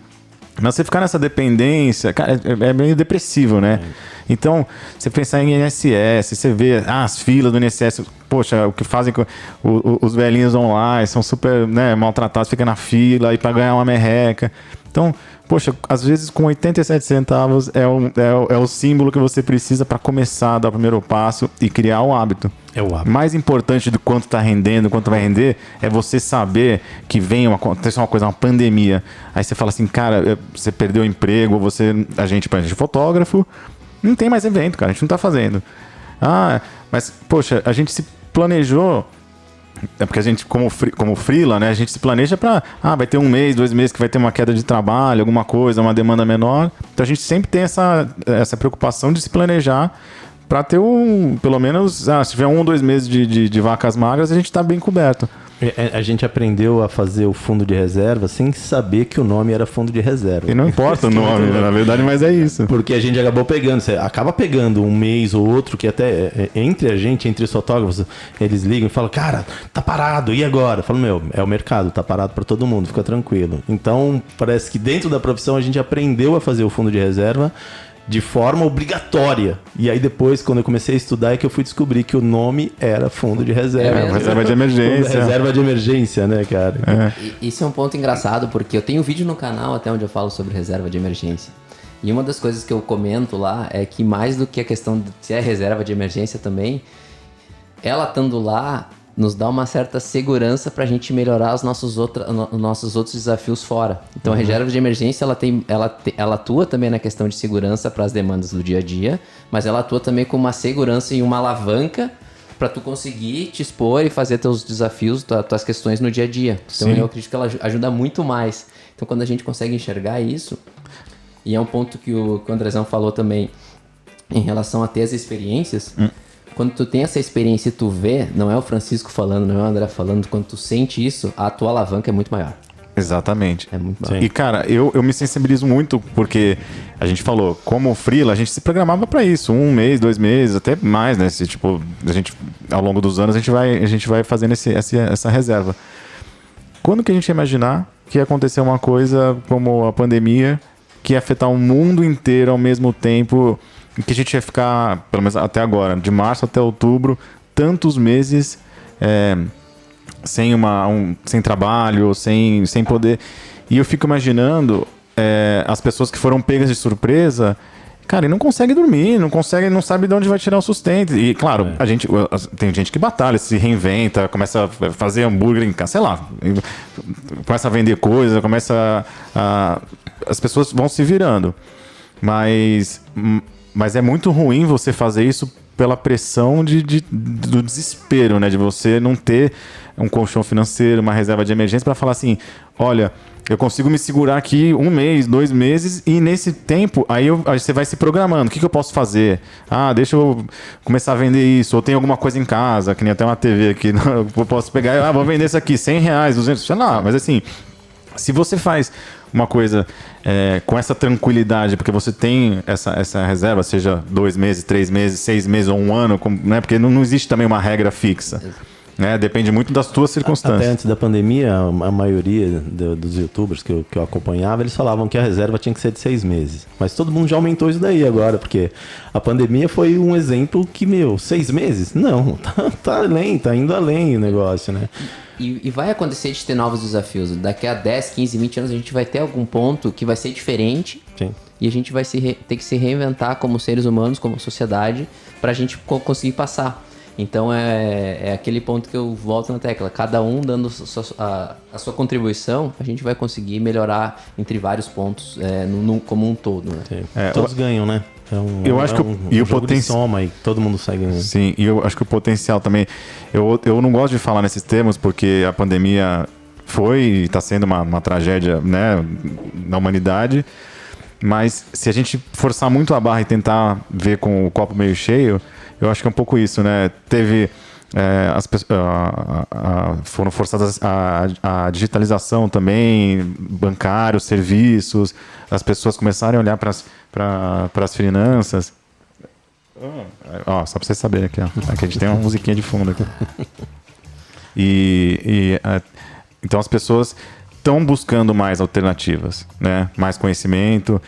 Mas você ficar nessa dependência, cara, é meio depressivo, né? Então, você pensar em INSS, você vê as filas do INSS, poxa, o que fazem com os velhinhos vão lá, são super, né, maltratados, ficam na fila e para ganhar uma merreca. Então, poxa, às vezes com 87 centavos é o símbolo que você precisa para começar a dar o primeiro passo e criar um hábito. É o hábito. Mais importante do quanto está rendendo, quanto vai render, é você saber que acontece uma coisa, uma pandemia. Aí você fala assim, cara, você perdeu o emprego, a gente é fotógrafo, não tem mais evento, cara, a gente não está fazendo. Mas, poxa, a gente se planejou. É porque a gente, como freela, né, a gente se planeja para, vai ter 1 mês, 2 meses que vai ter uma queda de trabalho, alguma coisa, uma demanda menor. Então a gente sempre tem essa preocupação de se planejar para ter pelo menos, se tiver 1 ou 2 meses de vacas magras, a gente está bem coberto. A gente aprendeu a fazer o fundo de reserva sem saber que o nome era fundo de reserva. E não importa o nome, na verdade, mas é isso. Porque a gente acabou pegando, você acaba pegando 1 mês ou outro, que até entre os fotógrafos, eles ligam e falam, cara, tá parado, e agora? Eu falo, é o mercado, tá parado para todo mundo, fica tranquilo. Então, parece que dentro da profissão a gente aprendeu a fazer o fundo de reserva de forma obrigatória. E aí depois, quando eu comecei a estudar, é que eu fui descobrir que o nome era fundo de reserva. Reserva de emergência. Reserva de emergência, né, cara? Isso é um ponto engraçado, porque eu tenho um vídeo no canal até onde eu falo sobre reserva de emergência. E uma das coisas que eu comento lá é que mais do que a questão de se é reserva de emergência também, ela estando lá nos dá uma certa segurança para a gente melhorar os nossos outros desafios fora. Então, a reserva de emergência, ela atua também na questão de segurança para as demandas do dia a dia, mas ela atua também com uma segurança e uma alavanca para tu conseguir te expor e fazer teus desafios, tuas questões no dia a dia. Então, eu acredito que ela ajuda muito mais. Então, quando a gente consegue enxergar isso, e é um ponto que o Andrezão falou também em relação a ter as experiências... Quando tu tem essa experiência e tu vê, não é o Francisco falando, não é o André falando, quando tu sente isso, a tua alavanca é muito maior. Exatamente. É muito maior. E, cara, eu me sensibilizo muito porque a gente falou, como freela, a gente se programava para isso. 1 mês, 2 meses, até mais, né? A gente, ao longo dos anos, a gente vai fazendo essa reserva. Quando que a gente ia imaginar que ia acontecer uma coisa como a pandemia, que ia afetar o mundo inteiro ao mesmo tempo... que a gente ia ficar, pelo menos até agora, de março até outubro, tantos meses sem trabalho, sem poder. E eu fico imaginando as pessoas que foram pegas de surpresa, cara, e não conseguem dormir, não sabe de onde vai tirar o sustento. E, claro, tem gente que batalha, se reinventa, começa a fazer hambúrguer em casa, sei lá, começa a vender coisa, as pessoas vão se virando. Mas é muito ruim você fazer isso pela pressão do desespero, né? De você não ter um colchão financeiro, uma reserva de emergência para falar assim, olha, eu consigo me segurar aqui 1 mês, 2 meses e nesse tempo, aí você vai se programando. O que eu posso fazer? Deixa eu começar a vender isso. Ou tem alguma coisa em casa, que nem até uma TV aqui, eu posso pegar, vou vender isso aqui, R$100, 200, sei lá. Mas assim, se você faz uma coisa com essa tranquilidade, porque você tem essa reserva, seja 2 meses, 3 meses, 6 meses ou 1 ano, né? Porque não existe também uma regra fixa. Né? Depende muito das tuas circunstâncias. Até antes da pandemia, a maioria dos youtubers que eu acompanhava, eles falavam que a reserva tinha que ser de 6 meses. Mas todo mundo já aumentou isso daí agora, porque a pandemia foi um exemplo que, 6 meses? Não, tá indo além o negócio, né? E vai acontecer de ter novos desafios. Daqui a 10, 15, 20 anos a gente vai ter algum ponto que vai ser diferente. Sim. E a gente vai ter que se reinventar como seres humanos, como sociedade, pra gente conseguir passar. Então é aquele ponto que eu volto na tecla. Cada um dando a sua contribuição, a gente vai conseguir melhorar entre vários pontos como um todo, né? Todos ganham, né? Eu acho que o jogo de soma e todo mundo sai ganhando. Sim, e eu acho que o potencial também... Eu não gosto de falar nesses termos porque a pandemia foi e está sendo uma tragédia, né, na humanidade, mas se a gente forçar muito a barra e tentar ver com o copo meio cheio, eu acho que é um pouco isso, né? Teve... as pessoas foram forçadas a digitalização também, bancários, serviços, as pessoas começarem a olhar para as finanças. Só para vocês saberem aqui, ó. Aqui a gente tem uma musiquinha de fundo aqui. Então as pessoas estão buscando mais alternativas, né? Mais conhecimento.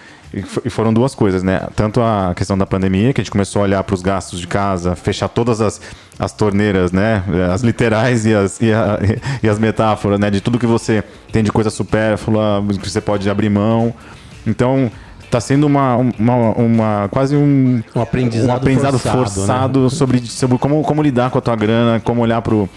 E foram duas coisas, né? Tanto a questão da pandemia, que a gente começou a olhar para os gastos de casa, fechar todas as torneiras, né? As literais e as metáforas, né? De tudo que você tem de coisa supérflua, que você pode abrir mão. Então, está sendo quase um aprendizado forçado, né? sobre como lidar com a tua grana, como olhar para o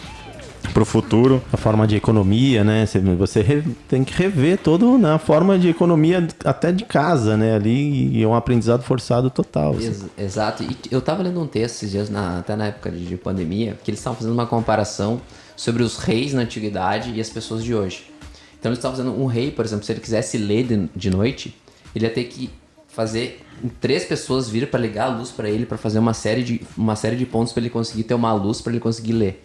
futuro. A forma de economia, né? Você tem que rever toda a forma de economia até de casa, né? Ali, e é um aprendizado forçado total. Assim. Exato. E eu estava lendo um texto esses dias, até na época de pandemia, que eles estavam fazendo uma comparação sobre os reis na antiguidade e as pessoas de hoje. Então eles estavam fazendo um rei, por exemplo, se ele quisesse ler de noite, ele ia ter que fazer 3 pessoas vir para ligar a luz para ele, para fazer uma série de pontos para ele conseguir ter uma luz, para ele conseguir ler.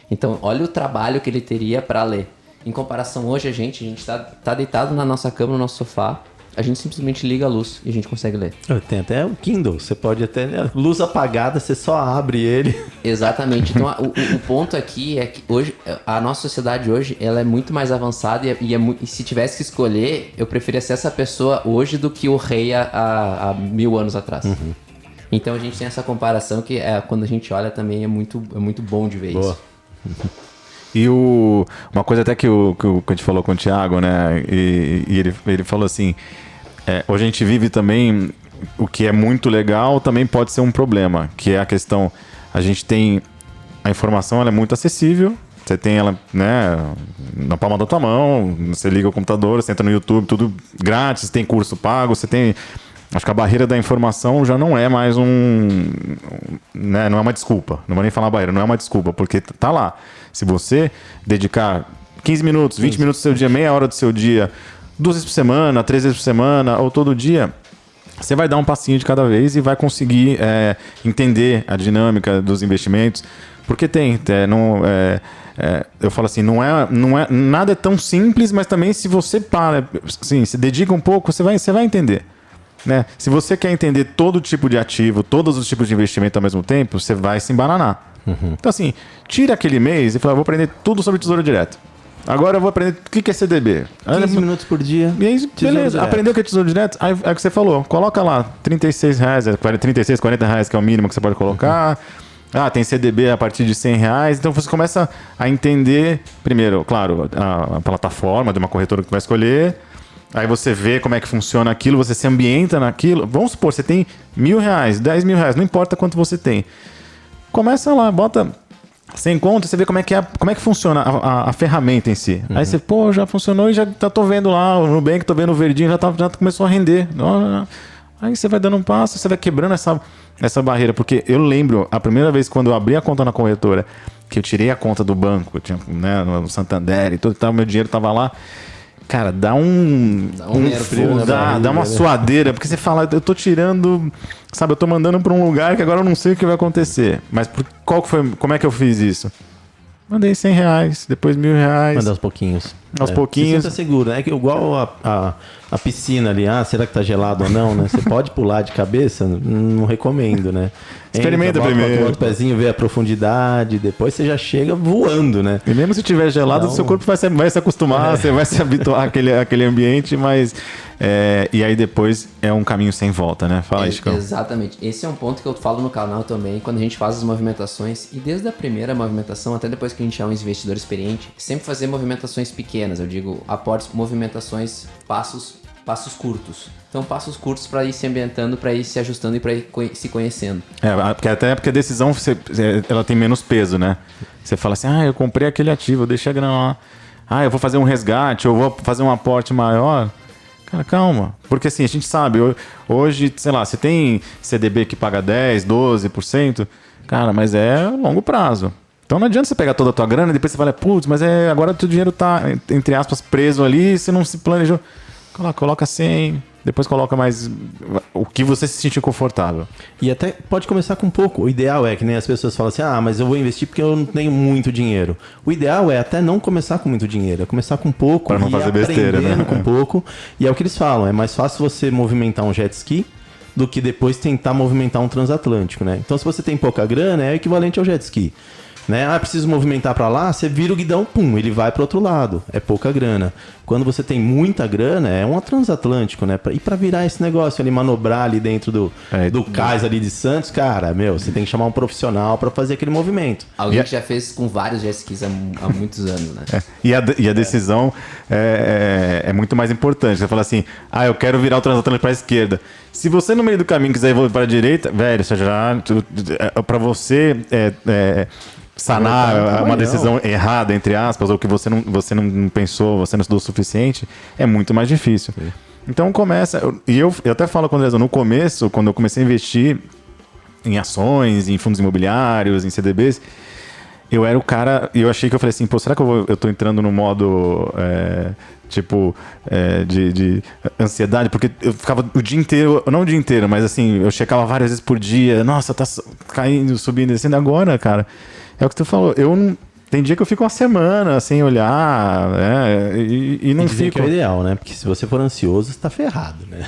Então, olha o trabalho que ele teria para ler. Em comparação, hoje a gente tá deitado na nossa cama, no nosso sofá, a gente simplesmente liga a luz e a gente consegue ler. Tem até o Kindle, você pode até... Luz apagada, você só abre ele. Exatamente. Então, o ponto aqui é que hoje, a nossa sociedade hoje, ela é muito mais avançada e se tivesse que escolher, eu preferia ser essa pessoa hoje do que o rei há 1000 anos atrás. Uhum. Então, a gente tem essa comparação que quando a gente olha também é muito bom de ver isso. E uma coisa até que a gente falou com o Thiago, né? E ele falou assim: hoje a gente vive também o que é muito legal, também pode ser um problema, que é a questão, a gente tem a informação, ela é muito acessível, você tem ela, né, na palma da tua mão, você liga o computador, você entra no YouTube, tudo grátis, tem curso pago, você tem... Acho que a barreira da informação já não é mais né, não é uma desculpa. Não vou nem falar barreira, não é uma desculpa, porque tá lá. Se você dedicar 15 minutos, 20 minutos do seu dia, meia hora do seu dia, 2 vezes por semana, 3 vezes por semana, ou todo dia, você vai dar um passinho de cada vez e vai conseguir entender a dinâmica dos investimentos. Porque eu falo assim, nada é tão simples, mas também se você assim, se dedica um pouco, você vai entender. Né? Se você quer entender todo tipo de ativo, todos os tipos de investimento ao mesmo tempo, você vai se embananar. Uhum. Então assim, tira aquele mês e fala, vou aprender tudo sobre Tesouro Direto. Agora eu vou aprender o que é CDB. 15 minutos por dia. E aí, beleza, aprendeu o que é Tesouro Direto? Aí é o que você falou, coloca lá, R$36, 36, R$40 que é o mínimo que você pode colocar. Uhum. Tem CDB a partir de R$100. Então você começa a entender, primeiro, claro, a plataforma de uma corretora que tu vai escolher. Aí você vê como é que funciona aquilo, você se ambienta naquilo. Vamos supor, você tem R$1.000, R$10.000, não importa quanto você tem. Começa lá, bota 100 conto, você vê como é que funciona a ferramenta em si. Uhum. Aí você, já funcionou e já tô vendo lá, o Nubank, tô vendo o verdinho, já começou a render. Aí você vai dando um passo, você vai quebrando essa barreira. Porque eu lembro, a primeira vez quando eu abri a conta na corretora, que eu tirei a conta do banco, tinha, né, no Santander e tudo, meu dinheiro tava lá. Cara, dá uma suadeira, porque você fala, eu tô tirando, sabe, eu tô mandando pra um lugar que agora eu não sei o que vai acontecer. Mas como é que eu fiz isso? Mandei R$100, depois R$1.000. Manda aos pouquinhos. Aos pouquinhos. Você seguro, né? Igual a piscina ali, será que tá gelado ou não, né? Você pode pular de cabeça? Não recomendo, né? Experimenta primeiro. Bota o pezinho, vê a profundidade, depois você já chega voando, né? E mesmo se tiver gelado, o seu corpo vai se acostumar, você vai se habituar àquele ambiente, mas... e aí depois é um caminho sem volta, né? Fala aí, Chico. Exatamente. Esse é um ponto que eu falo no canal também, quando a gente faz as movimentações, e desde a primeira movimentação, até depois que a gente é um investidor experiente, sempre fazer movimentações pequenas, eu digo, aportes, movimentações, passos passos curtos. Então, passos curtos para ir se ambientando, para ir se ajustando e para ir se conhecendo. Até porque a decisão ela tem menos peso, né? Você fala assim, eu comprei aquele ativo, eu deixei a grana lá. Eu vou fazer um resgate, ou vou fazer um aporte maior. Cara, calma. Porque assim, a gente sabe, hoje, sei lá, você tem CDB que paga 10%, 12%, cara, mas é longo prazo. Então não adianta você pegar toda a tua grana e depois você fala, putz, mas agora o teu dinheiro tá, entre aspas, preso ali, você não se planejou. Coloca 100, depois coloca mais o que você se sentir confortável. E até pode começar com pouco. O ideal é que nem as pessoas falam assim, mas eu vou investir porque eu não tenho muito dinheiro. O ideal é até não começar com muito dinheiro, é começar com pouco. Para não fazer besteira, né? Com pouco. E é o que eles falam, é mais fácil você movimentar um jet ski do que depois tentar movimentar um transatlântico, né? Então se você tem pouca grana, é equivalente ao jet ski. Né? Preciso movimentar para lá, você vira o guidão, pum, ele vai para outro lado. É pouca grana. Quando você tem muita grana, é um transatlântico, né? E para virar esse negócio ali, manobrar ali dentro do cais ali de Santos, cara, você tem que chamar um profissional para fazer aquele movimento. Alguém que já fez com vários jet skis há muitos anos, né? E a decisão é muito mais importante. Você fala assim, eu quero virar o transatlântico para a esquerda. Se você no meio do caminho quiser evoluir para a direita, velho, para você sanar uma decisão errada, entre aspas, ou que você não pensou, você não estudou o suficiente, é muito mais difícil. Sim. Então começa... E eu até falo com o Andrezão, no começo, quando eu comecei a investir em ações, em fundos imobiliários, em CDBs, eu era o cara... E eu achei que eu falei assim, será que eu tô entrando no modo... de ansiedade, porque eu ficava o dia inteiro, não o dia inteiro, mas assim, eu checava várias vezes por dia, nossa, tá caindo, subindo, descendo. Agora, cara, é o que tu falou, tem dia que eu fico uma semana sem olhar, e não fico... Que é o ideal, né? Porque se você for ansioso, você tá ferrado, né?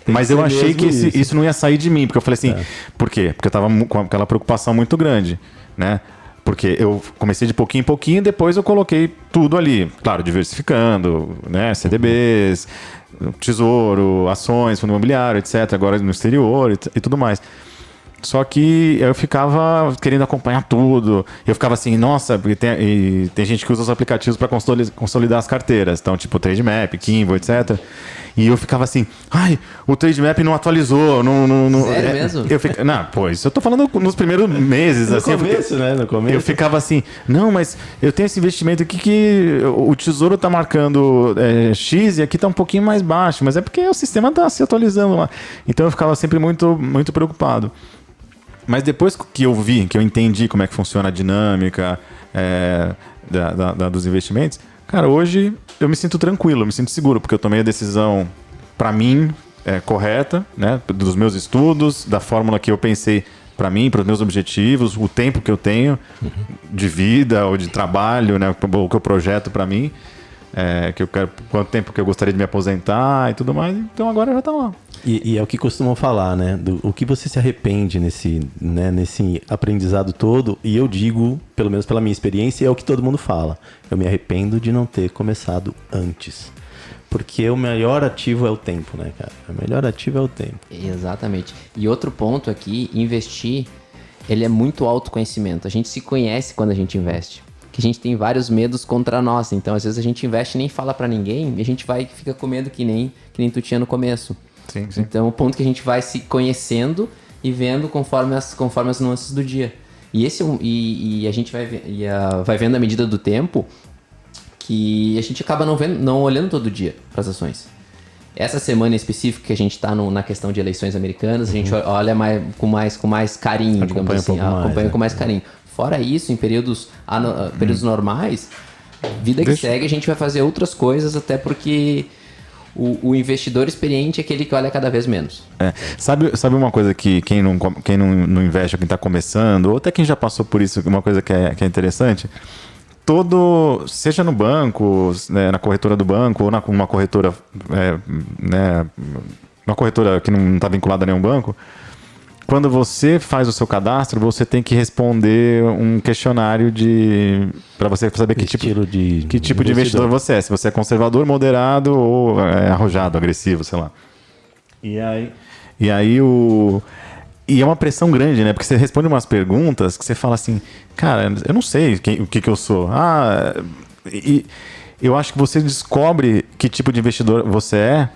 Mas eu achei que isso não ia sair de mim, porque eu falei assim, por quê? Porque eu tava com aquela preocupação muito grande, né? Porque eu comecei de pouquinho em pouquinho, depois eu coloquei tudo ali. Claro, diversificando, né? CDBs, tesouro, ações, fundo imobiliário, etc. Agora no exterior e tudo mais. Só que eu ficava querendo acompanhar tudo. Eu ficava assim, nossa, porque tem gente que usa os aplicativos para consolidar as carteiras. Então, tipo, Trademap, Kimbo, etc. E eu ficava assim, o Trademap não atualizou. Sério mesmo? Isso eu tô falando nos primeiros meses. No assim, começo, né? No começo. Eu ficava assim, não, mas eu tenho esse investimento aqui que o Tesouro tá marcando X e aqui tá um pouquinho mais baixo. Mas é porque o sistema tá se atualizando lá. Então eu ficava sempre muito, muito preocupado. Mas depois que eu entendi como é que funciona a dinâmica dos investimentos, cara, hoje eu me sinto tranquilo, eu me sinto seguro, porque eu tomei a decisão, para mim, correta, né, dos meus estudos, da fórmula que eu pensei para mim, para os meus objetivos, o tempo que eu tenho de vida ou de trabalho, né, o que eu projeto para mim, que eu quero, quanto tempo que eu gostaria de me aposentar e tudo mais. Então agora já tá lá. E é o que costumam falar, né? O que você se arrepende nesse aprendizado todo. E eu digo, pelo menos pela minha experiência, é o que todo mundo fala. Eu me arrependo de não ter começado antes. Porque o melhor ativo é o tempo, né, cara? O melhor ativo é o tempo. Exatamente. E outro ponto aqui, investir, ele é muito autoconhecimento. A gente se conhece quando a gente investe. Que a gente tem vários medos contra nós. Então, às vezes, a gente investe e nem fala pra ninguém. E a gente fica com medo que nem tu tinha no começo. Sim, sim. Então, o ponto que a gente vai se conhecendo e vendo conforme as nuances do dia. E a gente vai vendo à medida do tempo que a gente acaba não olhando todo dia para as ações. Essa semana em específico que a gente está na questão de eleições americanas, a gente olha com mais carinho, digamos assim. Acompanha com mais carinho. Fora isso, em períodos normais, vida que segue, a gente vai fazer outras coisas, até porque... O investidor experiente é aquele que olha cada vez menos. Sabe uma coisa que quem não investe, ou quem está começando, ou até quem já passou por isso, uma coisa que é interessante, seja no banco, né, na corretora do banco, ou numa corretora, uma corretora que não está vinculada a nenhum banco, quando você faz o seu cadastro, você tem que responder um questionário para você saber que tipo de investidor você é. Se você é conservador, moderado ou arrojado, agressivo, sei lá. E é uma pressão grande, né? Porque você responde umas perguntas que você fala assim, cara, eu não sei o que eu sou. E eu acho que você descobre que tipo de investidor você é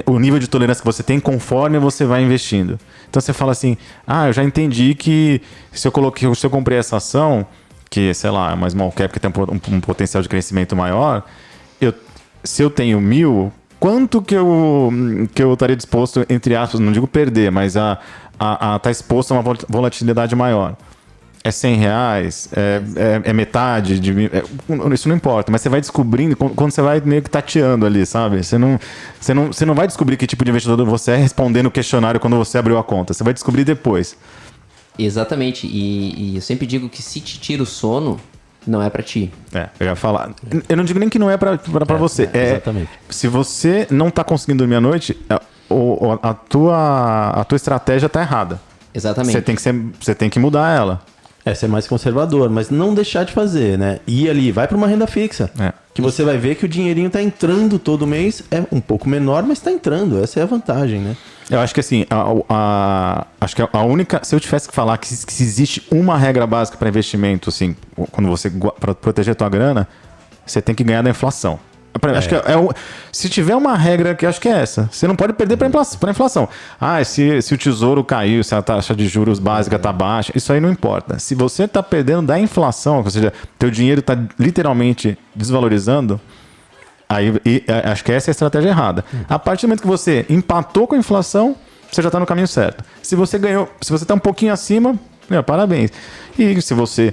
o nível de tolerância que você tem conforme você vai investindo. Então você fala assim, eu já entendi que se eu comprei essa ação, que, sei lá, é uma small cap que tem um potencial de crescimento maior, se eu tenho 1.000, quanto que eu estaria disposto, entre aspas, não digo perder, mas a estar exposto a uma volatilidade maior? É R$100? É metade? Isso não importa, mas você vai descobrindo quando você vai meio que tateando ali, sabe? Você não vai descobrir que tipo de investidor você é respondendo o questionário quando você abriu a conta. Você vai descobrir depois. Exatamente. E eu sempre digo que se te tira o sono, não é pra ti. Eu ia falar. Eu não digo nem que não é pra você. Exatamente. Se você não tá conseguindo dormir à noite, a tua estratégia tá errada. Exatamente. Você tem que mudar ela. Ser mais conservador, mas não deixar de fazer, né? Ir ali, vai para uma renda fixa. Que você vai ver que o dinheirinho tá entrando todo mês, é um pouco menor, mas tá entrando. Essa é a vantagem, né? Eu acho que assim, acho que a única... Se eu tivesse que falar que se existe uma regra básica para investimento, assim, quando você... para proteger a tua grana, você tem que ganhar da inflação. Acho que se tiver uma regra que acho que é essa, você não pode perder para inflação. Se o tesouro caiu, se a taxa de juros básica está baixa, isso aí não importa. Se você está perdendo da inflação, ou seja, teu dinheiro está literalmente desvalorizando, acho que essa é a estratégia errada. A partir do momento que você empatou com a inflação, você já está no caminho certo. Se você ganhou, se você está um pouquinho acima, parabéns. E se você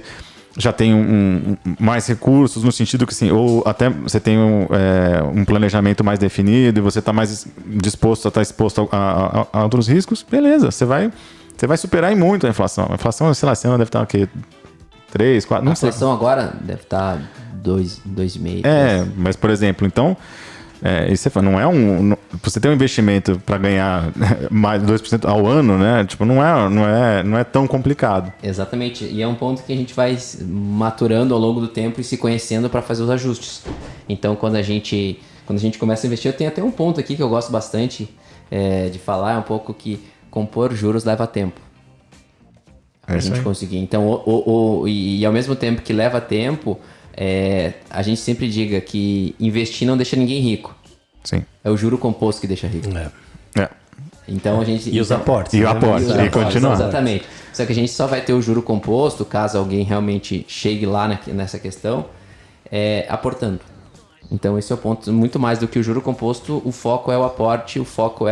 já tem mais recursos, no sentido que assim, ou até você tem um planejamento mais definido e você está mais disposto a estar exposto a outros riscos, beleza, você vai superar em muito a inflação. A inflação, sei lá, esse ano deve estar o quê? 3, 4, não sei. A inflação agora deve estar 2,5. Mas por exemplo, então, isso você tem um investimento para ganhar mais de 2% ao ano, né? Tipo, não é tão complicado. Exatamente. E é um ponto que a gente vai maturando ao longo do tempo e se conhecendo para fazer os ajustes. Então, quando a gente começa a investir, eu tenho até um ponto aqui que eu gosto bastante de falar, é um pouco que compor juros leva tempo. A gente conseguir. Então, e ao mesmo tempo que leva tempo, a gente sempre diga que investir não deixa ninguém rico. Sim. É o juro composto que deixa rico. Então a gente... E os aportes. E o aporte. E continuar. Exatamente. Só que a gente só vai ter o juro composto, caso alguém realmente chegue lá nessa questão, aportando. Então esse é o ponto. Muito mais do que o juro composto, o foco é o aporte, o foco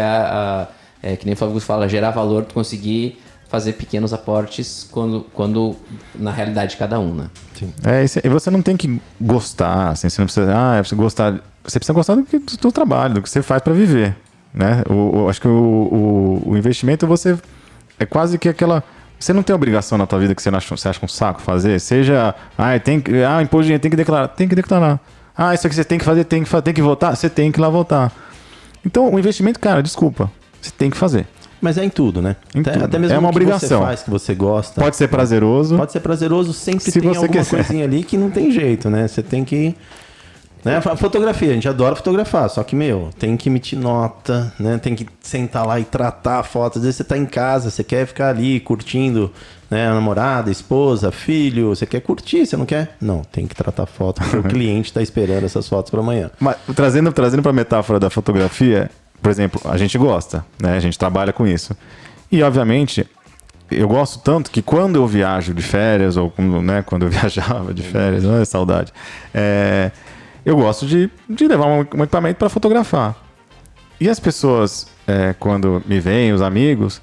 que nem o Flávio fala, gerar valor, tu conseguir fazer pequenos aportes quando na realidade de cada um, né? Sim. E você não tem que gostar, assim, você não precisa, precisa gostar, você precisa gostar do teu trabalho, do que você faz para viver, né? Acho que o investimento você é quase que aquela, você não tem obrigação na tua vida que você acha um saco fazer, seja, imposto de dinheiro, tem que declarar. Isso aqui você tem que fazer, tem que votar, você tem que ir lá votar. Então, o investimento, cara, desculpa, você tem que fazer. Mas é em tudo, né? Até mesmo é uma obrigação. Que você faz, que você gosta. Pode ser prazeroso. Pode ser prazeroso, sempre se tem você alguma quiser. coisinha ali que não tem jeito, né? Você tem que... Né? Fotografia, a gente adora fotografar, só que, tem que emitir nota, né? Tem que sentar lá e tratar a foto. Às vezes você tá em casa, você quer ficar ali curtindo, né? A namorada, a esposa, filho, você quer curtir, você não quer? Não, tem que tratar foto, porque o cliente tá esperando essas fotos para amanhã. Mas trazendo para a metáfora da fotografia, por exemplo, a gente gosta, né? A gente trabalha com isso. E, obviamente, eu gosto tanto que quando eu viajo de férias, ou quando eu viajava de férias, saudade, eu gosto de levar um equipamento para fotografar. E as pessoas, quando me veem, os amigos,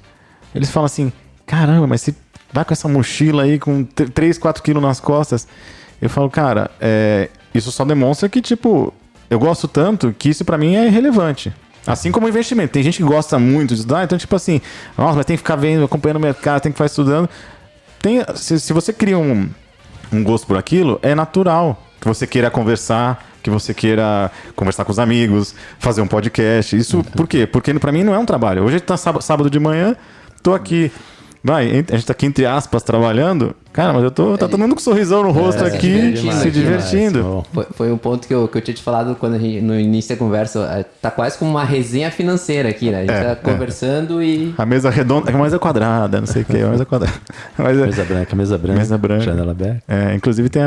eles falam assim, caramba, mas você vai com essa mochila aí com 3, 4 quilos nas costas. Eu falo, cara, isso só demonstra que, tipo, eu gosto tanto que isso para mim é irrelevante. Assim como o investimento. Tem gente que gosta muito de estudar, então, tipo assim, nossa, mas tem que ficar vendo, acompanhando o mercado, tem que ficar estudando. Se você cria um gosto por aquilo, é natural que você queira conversar, que você queira conversar com os amigos, fazer um podcast. Isso por quê? Porque pra mim não é um trabalho. Hoje tá sábado de manhã, tô aqui vai, a gente tá aqui entre aspas trabalhando, cara, mas tá todo mundo com um sorrisão no rosto aqui, se divertindo. Foi um ponto que eu tinha te falado quando no início da conversa, tá quase como uma resenha financeira aqui, né? A gente tá conversando e... A mesa redonda, a mesa quadrada, não sei o que, a mesa quadrada. Mesa branca. Mesa branca. Janela aberta. Inclusive tem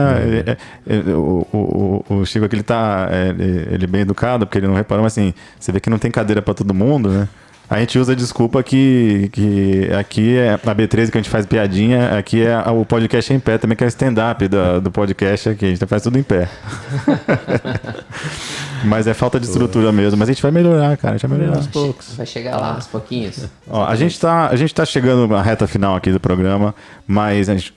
o Chico aqui, ele tá ele é bem educado, porque ele não reparou, mas assim, você vê que não tem cadeira pra todo mundo, né? A gente usa a desculpa que aqui é a B13 que a gente faz piadinha, aqui é o podcast em pé também, que é o stand-up do podcast aqui, a gente faz tudo em pé. Mas é falta de estrutura mesmo, mas a gente vai melhorar, cara, a gente vai melhorar aos poucos. Vai chegar lá, aos pouquinhos. Ó, a gente tá chegando na reta final aqui do programa, mas a gente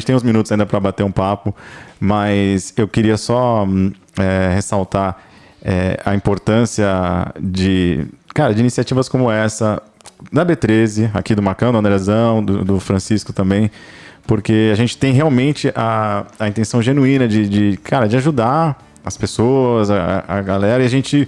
tem uns minutos ainda para bater um papo, mas eu queria só ressaltar a importância de iniciativas como essa, da B13, aqui do Macão, do Andrezão, do Francisco também, porque a gente tem realmente a intenção genuína de ajudar as pessoas, a galera, e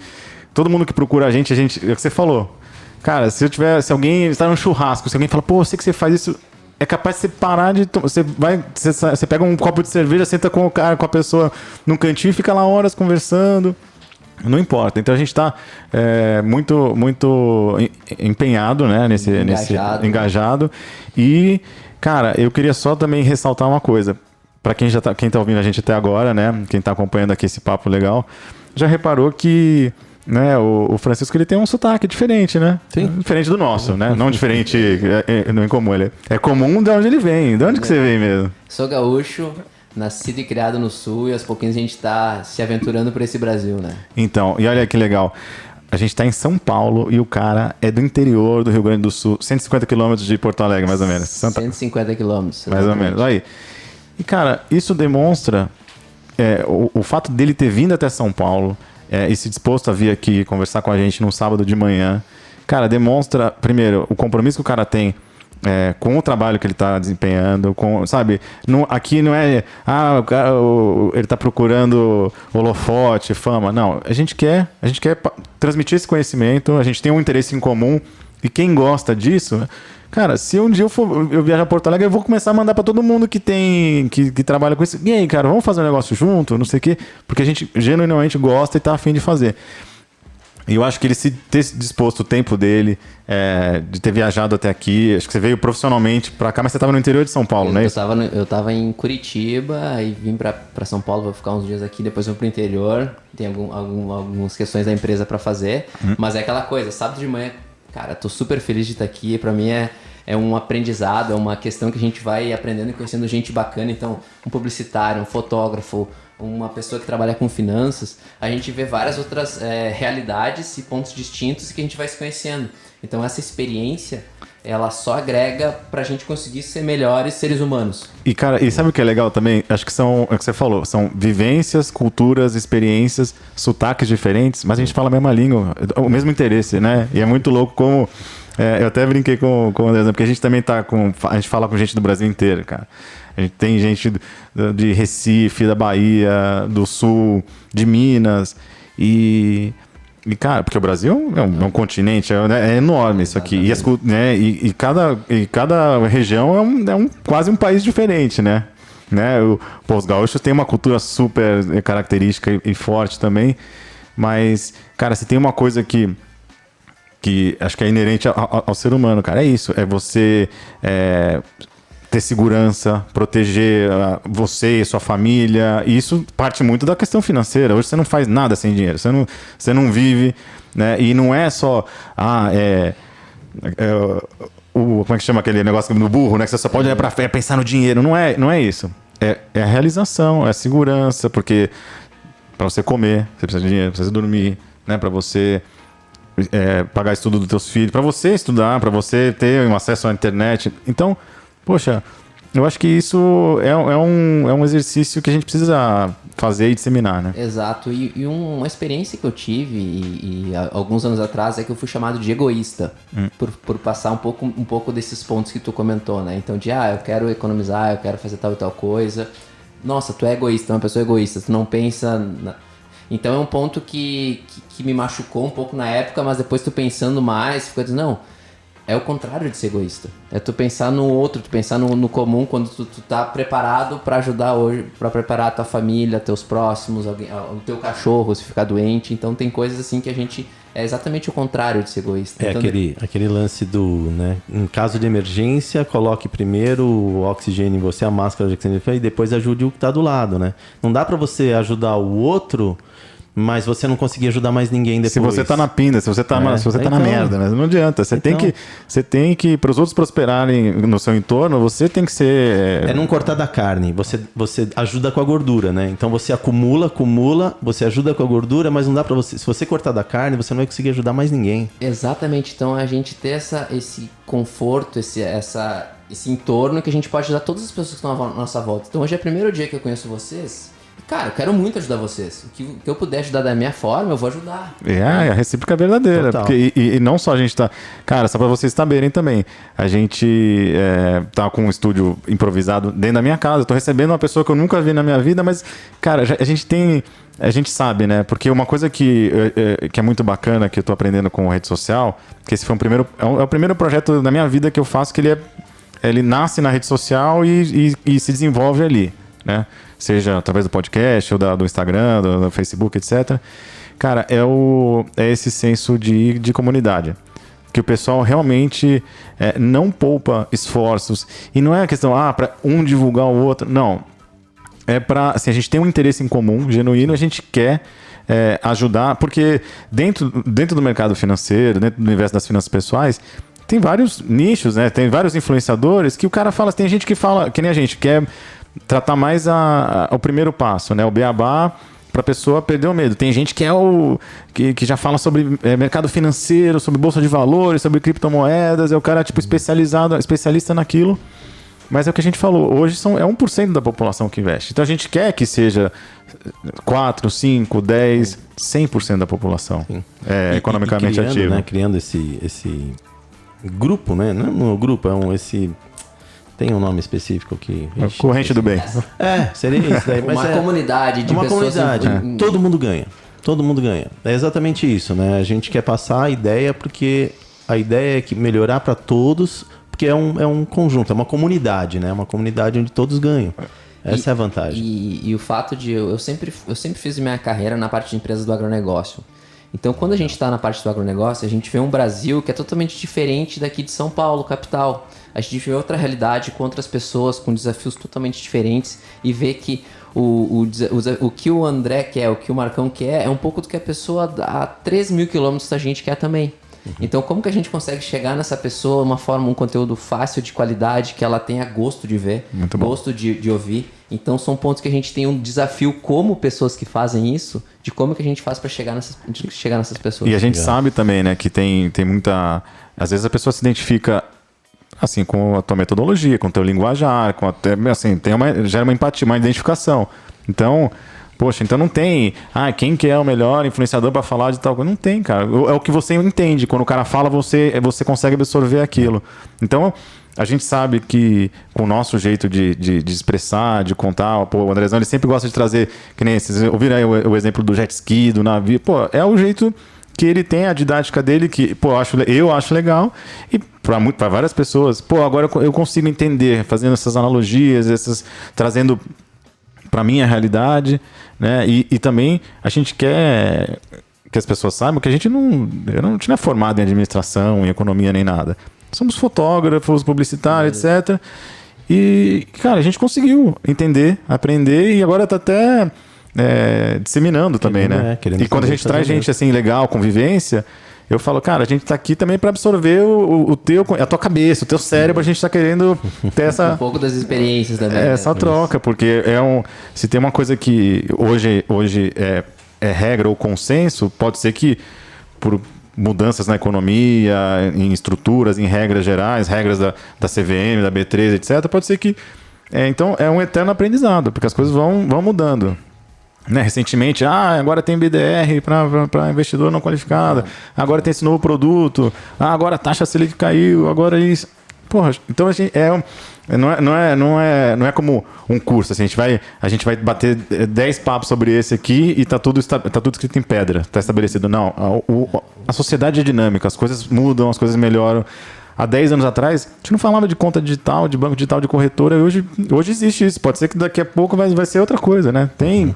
todo mundo que procura a gente, é o que você falou. Cara, se alguém está num churrasco, se alguém fala, pô, eu sei que você faz isso, é capaz de você parar de... Você pega um copo de cerveja, senta com a pessoa num cantinho e fica lá horas conversando. Não importa. Então a gente está muito empenhado, né, nesse engajado. E, cara, eu queria só também ressaltar uma coisa. Para quem tá ouvindo a gente até agora, né, quem está acompanhando aqui esse papo legal, já reparou que, né, o Francisco, ele tem um sotaque diferente, né? Sim. Diferente do nosso, né? Não diferente, não é comum. Ele é comum de onde ele vem. De onde que você vem mesmo? Sou gaúcho. Nascido e criado no Sul, e aos pouquinhos a gente tá se aventurando por esse Brasil, né? Então, e olha que legal. A gente tá em São Paulo e o cara é do interior do Rio Grande do Sul, 150 quilômetros de Porto Alegre, mais ou menos. 150 quilômetros. Mais ou menos. Aí. E, cara, isso demonstra o fato dele ter vindo até São Paulo e se disposto a vir aqui conversar com a gente num sábado de manhã. Cara, demonstra, primeiro, o compromisso que o cara tem com o trabalho que ele está desempenhando, sabe? Aqui não é ele está procurando holofote, fama. Não, a gente quer transmitir esse conhecimento, a gente tem um interesse em comum, e quem gosta disso, cara, se um dia eu viajar a Porto Alegre, eu vou começar a mandar para todo mundo que trabalha com isso. E aí, cara, vamos fazer um negócio junto, não sei o quê, porque a gente genuinamente gosta e está a fim de fazer. E eu acho que ele ter disposto o tempo dele, de ter viajado até aqui, acho que você veio profissionalmente pra cá, mas você estava no interior de São Paulo, né? Eu tava em Curitiba, aí vim pra São Paulo, vou ficar uns dias aqui, depois vou pro interior, tem algumas questões da empresa pra fazer, mas é aquela coisa, sábado de manhã, cara, tô super feliz de estar aqui, pra mim é um aprendizado, é uma questão que a gente vai aprendendo e conhecendo gente bacana, então um publicitário, um fotógrafo, uma pessoa que trabalha com finanças, a gente vê várias outras realidades e pontos distintos que a gente vai se conhecendo. Então essa experiência, ela só agrega pra gente conseguir ser melhores seres humanos. E, cara, e sabe o que é legal também? Acho que é o que você falou, são vivências, culturas, experiências, sotaques diferentes, mas a gente fala a mesma língua, o mesmo interesse, né? E é muito louco como... eu até brinquei com o André, porque a gente também a gente fala com gente do Brasil inteiro, cara. A gente tem gente de Recife, da Bahia, do Sul, de Minas. E cara, porque o Brasil é um continente, é enorme isso aqui. E cada região é quase um país diferente, né? Os gaúchos têm uma cultura super característica e forte também. Mas, cara, se tem uma coisa que acho que é inerente ao ser humano, cara, é isso. É você... ter segurança, proteger você e sua família. E isso parte muito da questão financeira. Hoje você não faz nada sem dinheiro. Você não vive, né? E não é só... como é que chama aquele negócio no burro, né? Que você só pode olhar pra frente, pensar no dinheiro. Não é isso. É a realização, é a segurança. Porque para você comer, você precisa de dinheiro. Pra você dormir, né? Para você... pagar estudo dos teus filhos. Para você estudar, para você ter um acesso à internet. Então... Poxa, eu acho que isso é um exercício que a gente precisa fazer e disseminar, né? Exato. E uma experiência que eu tive e alguns anos atrás é que eu fui chamado de egoísta por passar um pouco desses pontos que tu comentou, né? Então eu quero economizar, eu quero fazer tal e tal coisa. Nossa, tu é egoísta, é uma pessoa egoísta, tu não pensa... Então é um ponto que me machucou um pouco na época, mas depois tu pensando mais, ficou dizendo, não... é o contrário de ser egoísta. É tu pensar no outro, tu pensar no comum quando tu tá preparado pra ajudar hoje, pra preparar a tua família, teus próximos, o teu cachorro se ficar doente. Então tem coisas assim que a gente... É exatamente o contrário de ser egoísta. É então, aquele lance do, né? Em caso de emergência, coloque primeiro o oxigênio em você, a máscara de oxigênio, e depois ajude o que tá do lado, né? Não dá pra você ajudar o outro, mas você não conseguir ajudar mais ninguém depois. Se você tá na pinda, se você tá, se você tá na merda, né? Não adianta. Você tem que, para os outros prosperarem no seu entorno, você tem que ser... É não cortar da carne. Você ajuda com a gordura, né? Então você acumula, você ajuda com a gordura, mas não dá pra você... Se você cortar da carne, você não vai conseguir ajudar mais ninguém. Exatamente. Então a gente ter esse conforto, esse entorno que a gente pode ajudar todas as pessoas que estão à nossa volta. Então hoje é o primeiro dia que eu conheço vocês. Cara, eu quero muito ajudar vocês. O que eu puder ajudar da minha forma, eu vou ajudar. A recíproca é verdadeira. Porque, e não só a gente tá... Cara, só pra vocês saberem também. A gente tá com um estúdio improvisado dentro da minha casa. Eu tô recebendo uma pessoa que eu nunca vi na minha vida, mas, cara, a gente sabe, né? Porque uma coisa que é muito bacana, que eu tô aprendendo com rede social, que esse foi o primeiro projeto da minha vida que eu faço, que ele nasce na rede social e se desenvolve ali, né? Seja através do podcast ou do Instagram, do Facebook, etc. Cara, é esse senso de comunidade. Que o pessoal realmente não poupa esforços. E não é a questão, para um divulgar o outro. Não. É para... Assim, a gente tem um interesse em comum, genuíno, a gente quer ajudar. Porque dentro do mercado financeiro, dentro do universo das finanças pessoais, tem vários nichos, né? Tem vários influenciadores que o cara fala... Tem gente que fala, que nem a gente, quer tratar mais o primeiro passo, né? O beabá, para a pessoa perder o medo. Tem gente que já fala sobre mercado financeiro, sobre bolsa de valores, sobre criptomoedas, é o cara tipo especialista naquilo. Mas é o que a gente falou, hoje é 1% da população que investe. Então a gente quer que seja 4, 5, 10, 100% da população economicamente ativa. Né? Criando esse grupo, né? Não é um grupo, tem um nome específico que... Corrente do bem. Seria isso daí. Mas uma comunidade de pessoas... Comunidade. Todo mundo ganha. Todo mundo ganha. É exatamente isso, né? A gente quer passar a ideia porque a ideia é que melhorar para todos, porque é um conjunto, é uma comunidade, né? Uma comunidade onde todos ganham. Essa é a vantagem. E o fato de... Eu sempre fiz minha carreira na parte de empresas do agronegócio. Então, quando a gente está na parte do agronegócio, a gente vê um Brasil que é totalmente diferente daqui de São Paulo, capital. A gente vê outra realidade com outras pessoas, com desafios totalmente diferentes e vê que o que o André quer, o que o Marcão quer, é um pouco do que a pessoa a 3 mil quilômetros da gente quer também. Então, como que a gente consegue chegar nessa pessoa um conteúdo fácil, de qualidade, que ela tenha gosto de ver, gosto de ouvir? Então, são pontos que a gente tem um desafio como pessoas que fazem isso, de como que a gente faz para chegar nessas pessoas. E a gente sabe também, né, que tem muita... Às vezes a pessoa se identifica assim, com a tua metodologia, com o teu linguajar, assim, gera uma empatia, uma identificação. Então... Poxa, então não tem... quem que é o melhor influenciador para falar de tal coisa? Não tem, cara. É o que você entende. Quando o cara fala, você consegue absorver aquilo. Então, a gente sabe que com o nosso jeito de expressar, de contar... Pô, o Andrezão, ele sempre gosta de trazer... Que nem vocês ouviram aí o exemplo do jet ski, do navio. Pô, é o jeito que ele tem, a didática dele, que eu acho legal. E para várias pessoas... Pô, agora eu consigo entender, fazendo essas analogias, trazendo... para minha realidade, né? E também a gente quer que as pessoas saibam que a gente não é formado em administração, em economia nem nada. Somos fotógrafos, publicitários, etc. E, cara, a gente conseguiu entender, aprender e agora está até disseminando também, né? E quando a gente traz gente assim legal, convivência, eu falo, cara, a gente tá aqui também para absorver a tua cabeça, o teu cérebro, a gente tá querendo ter essa... Um pouco das experiências também. Essa troca, porque se tem uma coisa que hoje é regra ou consenso, pode ser que por mudanças na economia, em estruturas, em regras gerais, regras da CVM, da B3, etc., pode ser que... então, é um eterno aprendizado, porque as coisas vão mudando. Né? Recentemente, agora tem BDR para investidor não qualificado, agora tem esse novo produto, agora a taxa Selic caiu, agora isso. Porra, então a gente não é como um curso, assim, a gente vai bater 10 papos sobre esse aqui e tá tudo escrito em pedra, tá estabelecido. Não, a sociedade é dinâmica, as coisas mudam, as coisas melhoram. há 10 anos atrás, a gente não falava de conta digital, de banco digital, de corretora. Hoje existe isso. Pode ser que daqui a pouco vai ser outra coisa, né? Tem,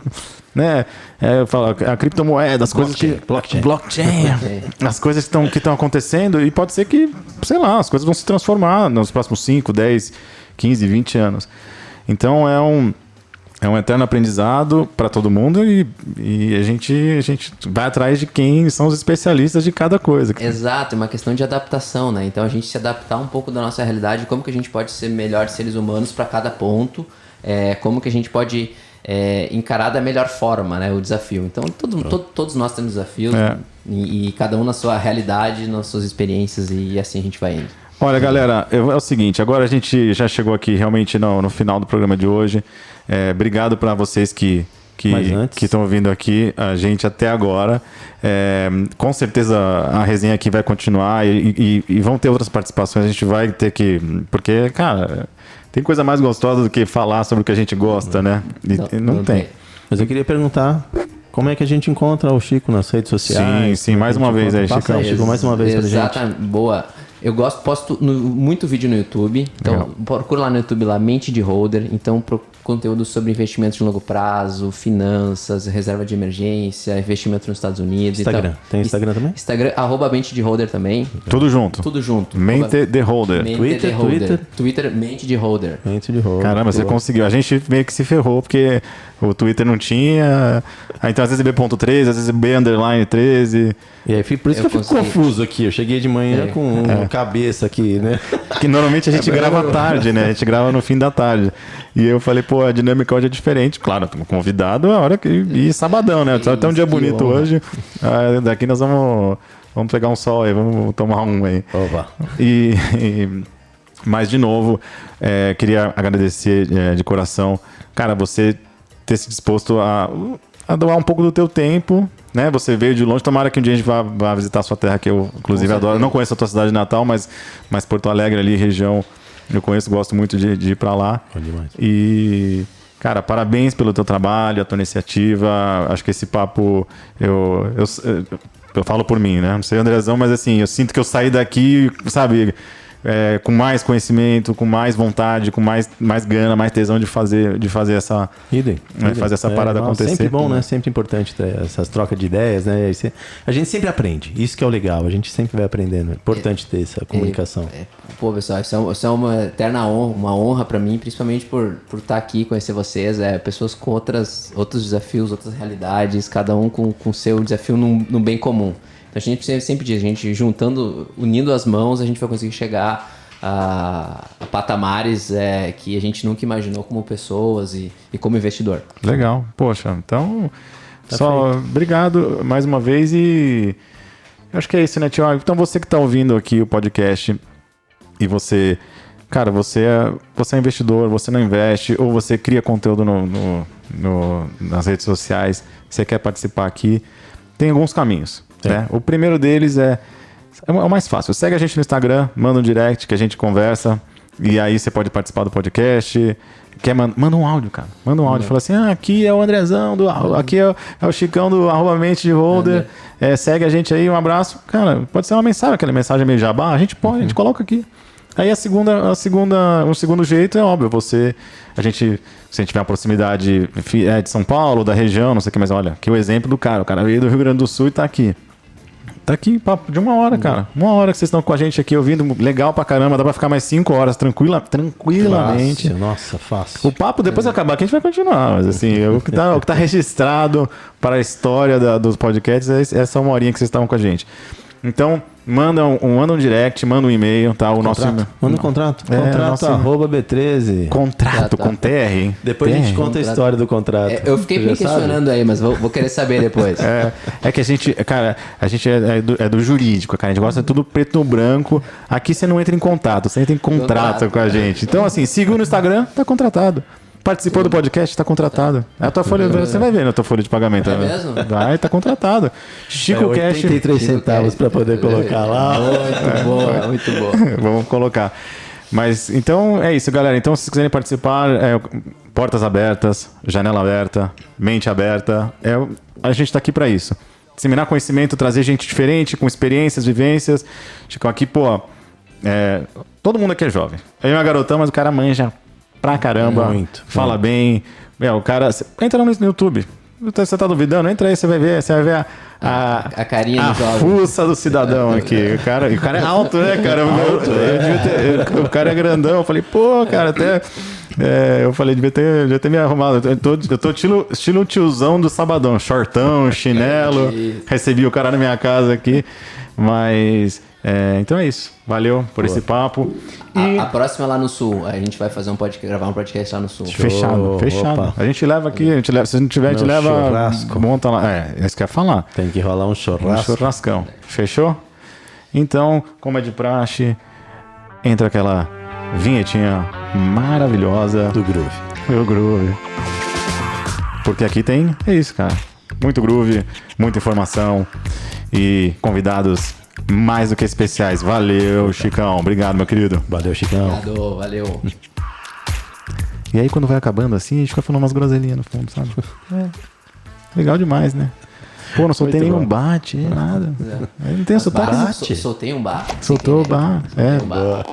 né? Eu falo, a criptomoeda, as coisas que... Blockchain. As coisas que estão acontecendo e pode ser que, sei lá, as coisas vão se transformar nos próximos 5, 10, 15, 20 anos. Então é um eterno aprendizado para todo mundo e a gente vai atrás de quem são os especialistas de cada coisa. Exato, é uma questão de adaptação, né? Então a gente se adaptar um pouco da nossa realidade, como que a gente pode ser melhores seres humanos para cada ponto, como que a gente pode encarar da melhor forma, né, o desafio. Então todos nós temos desafios e cada um na sua realidade, nas suas experiências e assim a gente vai indo. Olha, galera, é o seguinte, agora a gente já chegou aqui realmente no final do programa de hoje. Obrigado para vocês que estão ouvindo aqui a gente até agora. Com certeza a resenha aqui vai continuar e vão ter outras participações. A gente vai ter que... Porque, cara, tem coisa mais gostosa do que falar sobre o que a gente gosta, né? Não tem. Mas eu queria perguntar... Como é que a gente encontra o Chico nas redes sociais? Sim, mais uma vez aí, Chico. Chico, mais uma vez pra gente. Exatamente, boa. Eu posto muito vídeo no YouTube, então procura lá no YouTube lá, Mente de Holder, então conteúdo sobre investimentos de longo prazo, finanças, reserva de emergência, investimento nos Estados Unidos. Instagram, tem Instagram também? Instagram, @Mente de Holder também. Tudo junto? Tudo junto. Mente de Holder. Twitter, Mente de Holder. Mente de Holder. Caramba, você conseguiu. A gente meio que se ferrou, porque o Twitter não tinha. Aí, então, às vezes B.13, às vezes B_13. E aí, por isso que eu fico confuso aqui. Eu cheguei de manhã com cabeça aqui, né? Que normalmente a gente grava à tarde, né? A gente grava no fim da tarde. E eu falei, pô, a dinâmica hoje é diferente. Claro, estamos convidados a hora que... E sabadão, né? Só tem um dia bonito hoje. Daqui nós vamos pegar um sol aí, vamos tomar um aí. Opa. Mas, de novo, queria agradecer de coração, cara, você ter se disposto a doar um pouco do teu tempo, né? Você veio de longe, tomara que um dia a gente vá visitar a sua terra, que eu, inclusive, adoro. Eu não conheço a tua cidade natal, mas Porto Alegre ali, região, eu conheço, gosto muito de ir pra lá. Bom demais. E, cara, parabéns pelo teu trabalho, a tua iniciativa. Acho que esse papo, eu falo por mim, né? Não sei, Andrezão, mas assim, eu sinto que eu saí daqui, sabe... com mais conhecimento, com mais vontade, com mais gana, mais tesão de fazer essa, fazer essa parada acontecer. Sempre bom, né? Sempre importante ter essas trocas de ideias, né? A gente sempre aprende. Isso que é o legal. A gente sempre vai aprendendo. É importante ter essa comunicação. Pô, pessoal, isso é uma eterna honra, uma honra pra mim, principalmente por estar aqui, conhecer vocês. Pessoas com outros desafios, outras realidades, cada um com o seu desafio num bem comum. Então a gente sempre diz, a gente unindo as mãos, a gente vai conseguir chegar a patamares que a gente nunca imaginou como pessoas e como investidor. Legal. Poxa, então obrigado mais uma vez e eu acho que é isso, né, Tiago? Então você que está ouvindo aqui o podcast e você é investidor, você não investe ou você cria conteúdo nas redes sociais, você quer participar aqui, tem alguns caminhos. Né? O primeiro deles é o mais fácil. Segue a gente no Instagram, manda um direct que a gente conversa e aí você pode participar do podcast. Manda um áudio, cara. Manda um áudio. Fala assim, aqui é o Andrezão, aqui é o Chicão do @Mente de Holder. Segue a gente aí, um abraço. Cara, pode ser uma mensagem, aquela mensagem meio jabá, a gente coloca aqui. Aí o segundo jeito é óbvio, se a gente tiver uma proximidade de São Paulo, da região, não sei o que, mas olha, aqui o exemplo do cara. O cara veio do Rio Grande do Sul e tá aqui. Tá aqui, papo de 1 hora, cara. 1 hora que vocês estão com a gente aqui ouvindo, legal pra caramba, dá pra ficar mais 5 horas tranquilamente. Fácil, nossa, fácil. O papo depois acabar aqui a gente vai continuar, mas assim, o que tá registrado para a história dos podcasts é essa 1 horinha que vocês estavam com a gente. Então, manda um direct, manda um e-mail, tá? Nosso e-mail. Manda um contrato. Contrato @B13. Contrato com TR, hein? Depois a gente conta a história do contrato. Eu fiquei me questionando aí, mas vou querer saber depois. É que a gente é do jurídico, cara. A gente gosta de tudo preto no branco. Aqui você não entra em contato, você entra em contrato com a gente. Então, assim, siga no Instagram, tá contratado. Participou do podcast, tá contratado. A tua folha, você vai ver na tua folha de pagamento. É mesmo? Vai, tá contratado. Chico Cash. 83 centavos para poder colocar lá. Muito boa. Vamos colocar. Mas, então, é isso, galera. Então, se vocês quiserem participar, portas abertas, janela aberta, mente aberta. A gente tá aqui para isso. Disseminar conhecimento, trazer gente diferente, com experiências, vivências. Chico, aqui, pô... todo mundo aqui é jovem. Eu e uma garotão, mas o cara manja pra caramba. Muito. Fala bem. O cara... Entra no YouTube. Você tá duvidando? Entra aí, você vai ver a carinha do jovem. fuça do cidadão aqui. O cara é alto, né, cara? O cara é grandão. Eu falei, pô, cara, até... eu falei, devia ter me arrumado. Eu tô estilo tiozão do sabadão. Shortão, chinelo. Recebi o cara na minha casa aqui. Mas... então é isso. Valeu por esse papo. A próxima é lá no Sul. A gente vai fazer gravar um podcast lá no Sul. Fechado. Opa. A gente leva aqui, se não tiver, a gente leva. Churrasco. Monta lá. isso que eu ia falar. Tem que rolar um Um churrasco. churrascão. Fechou? Então, como é de praxe, entra aquela vinhetinha maravilhosa Do groove. do groove. Porque aqui tem, é isso, cara. Muito groove, muita informação e convidados mais do que especiais. Valeu, Chicão. Obrigado, meu querido. Valeu, Chicão. Obrigado, valeu. E aí, quando vai acabando assim, a gente fica falando umas groselhinhas no fundo, sabe? Legal demais, né? Pô, não soltei Muito nenhum bom. bate, nada. Não tem sotaque. Soltei um bar. Soltou o bar. Soltei um bar.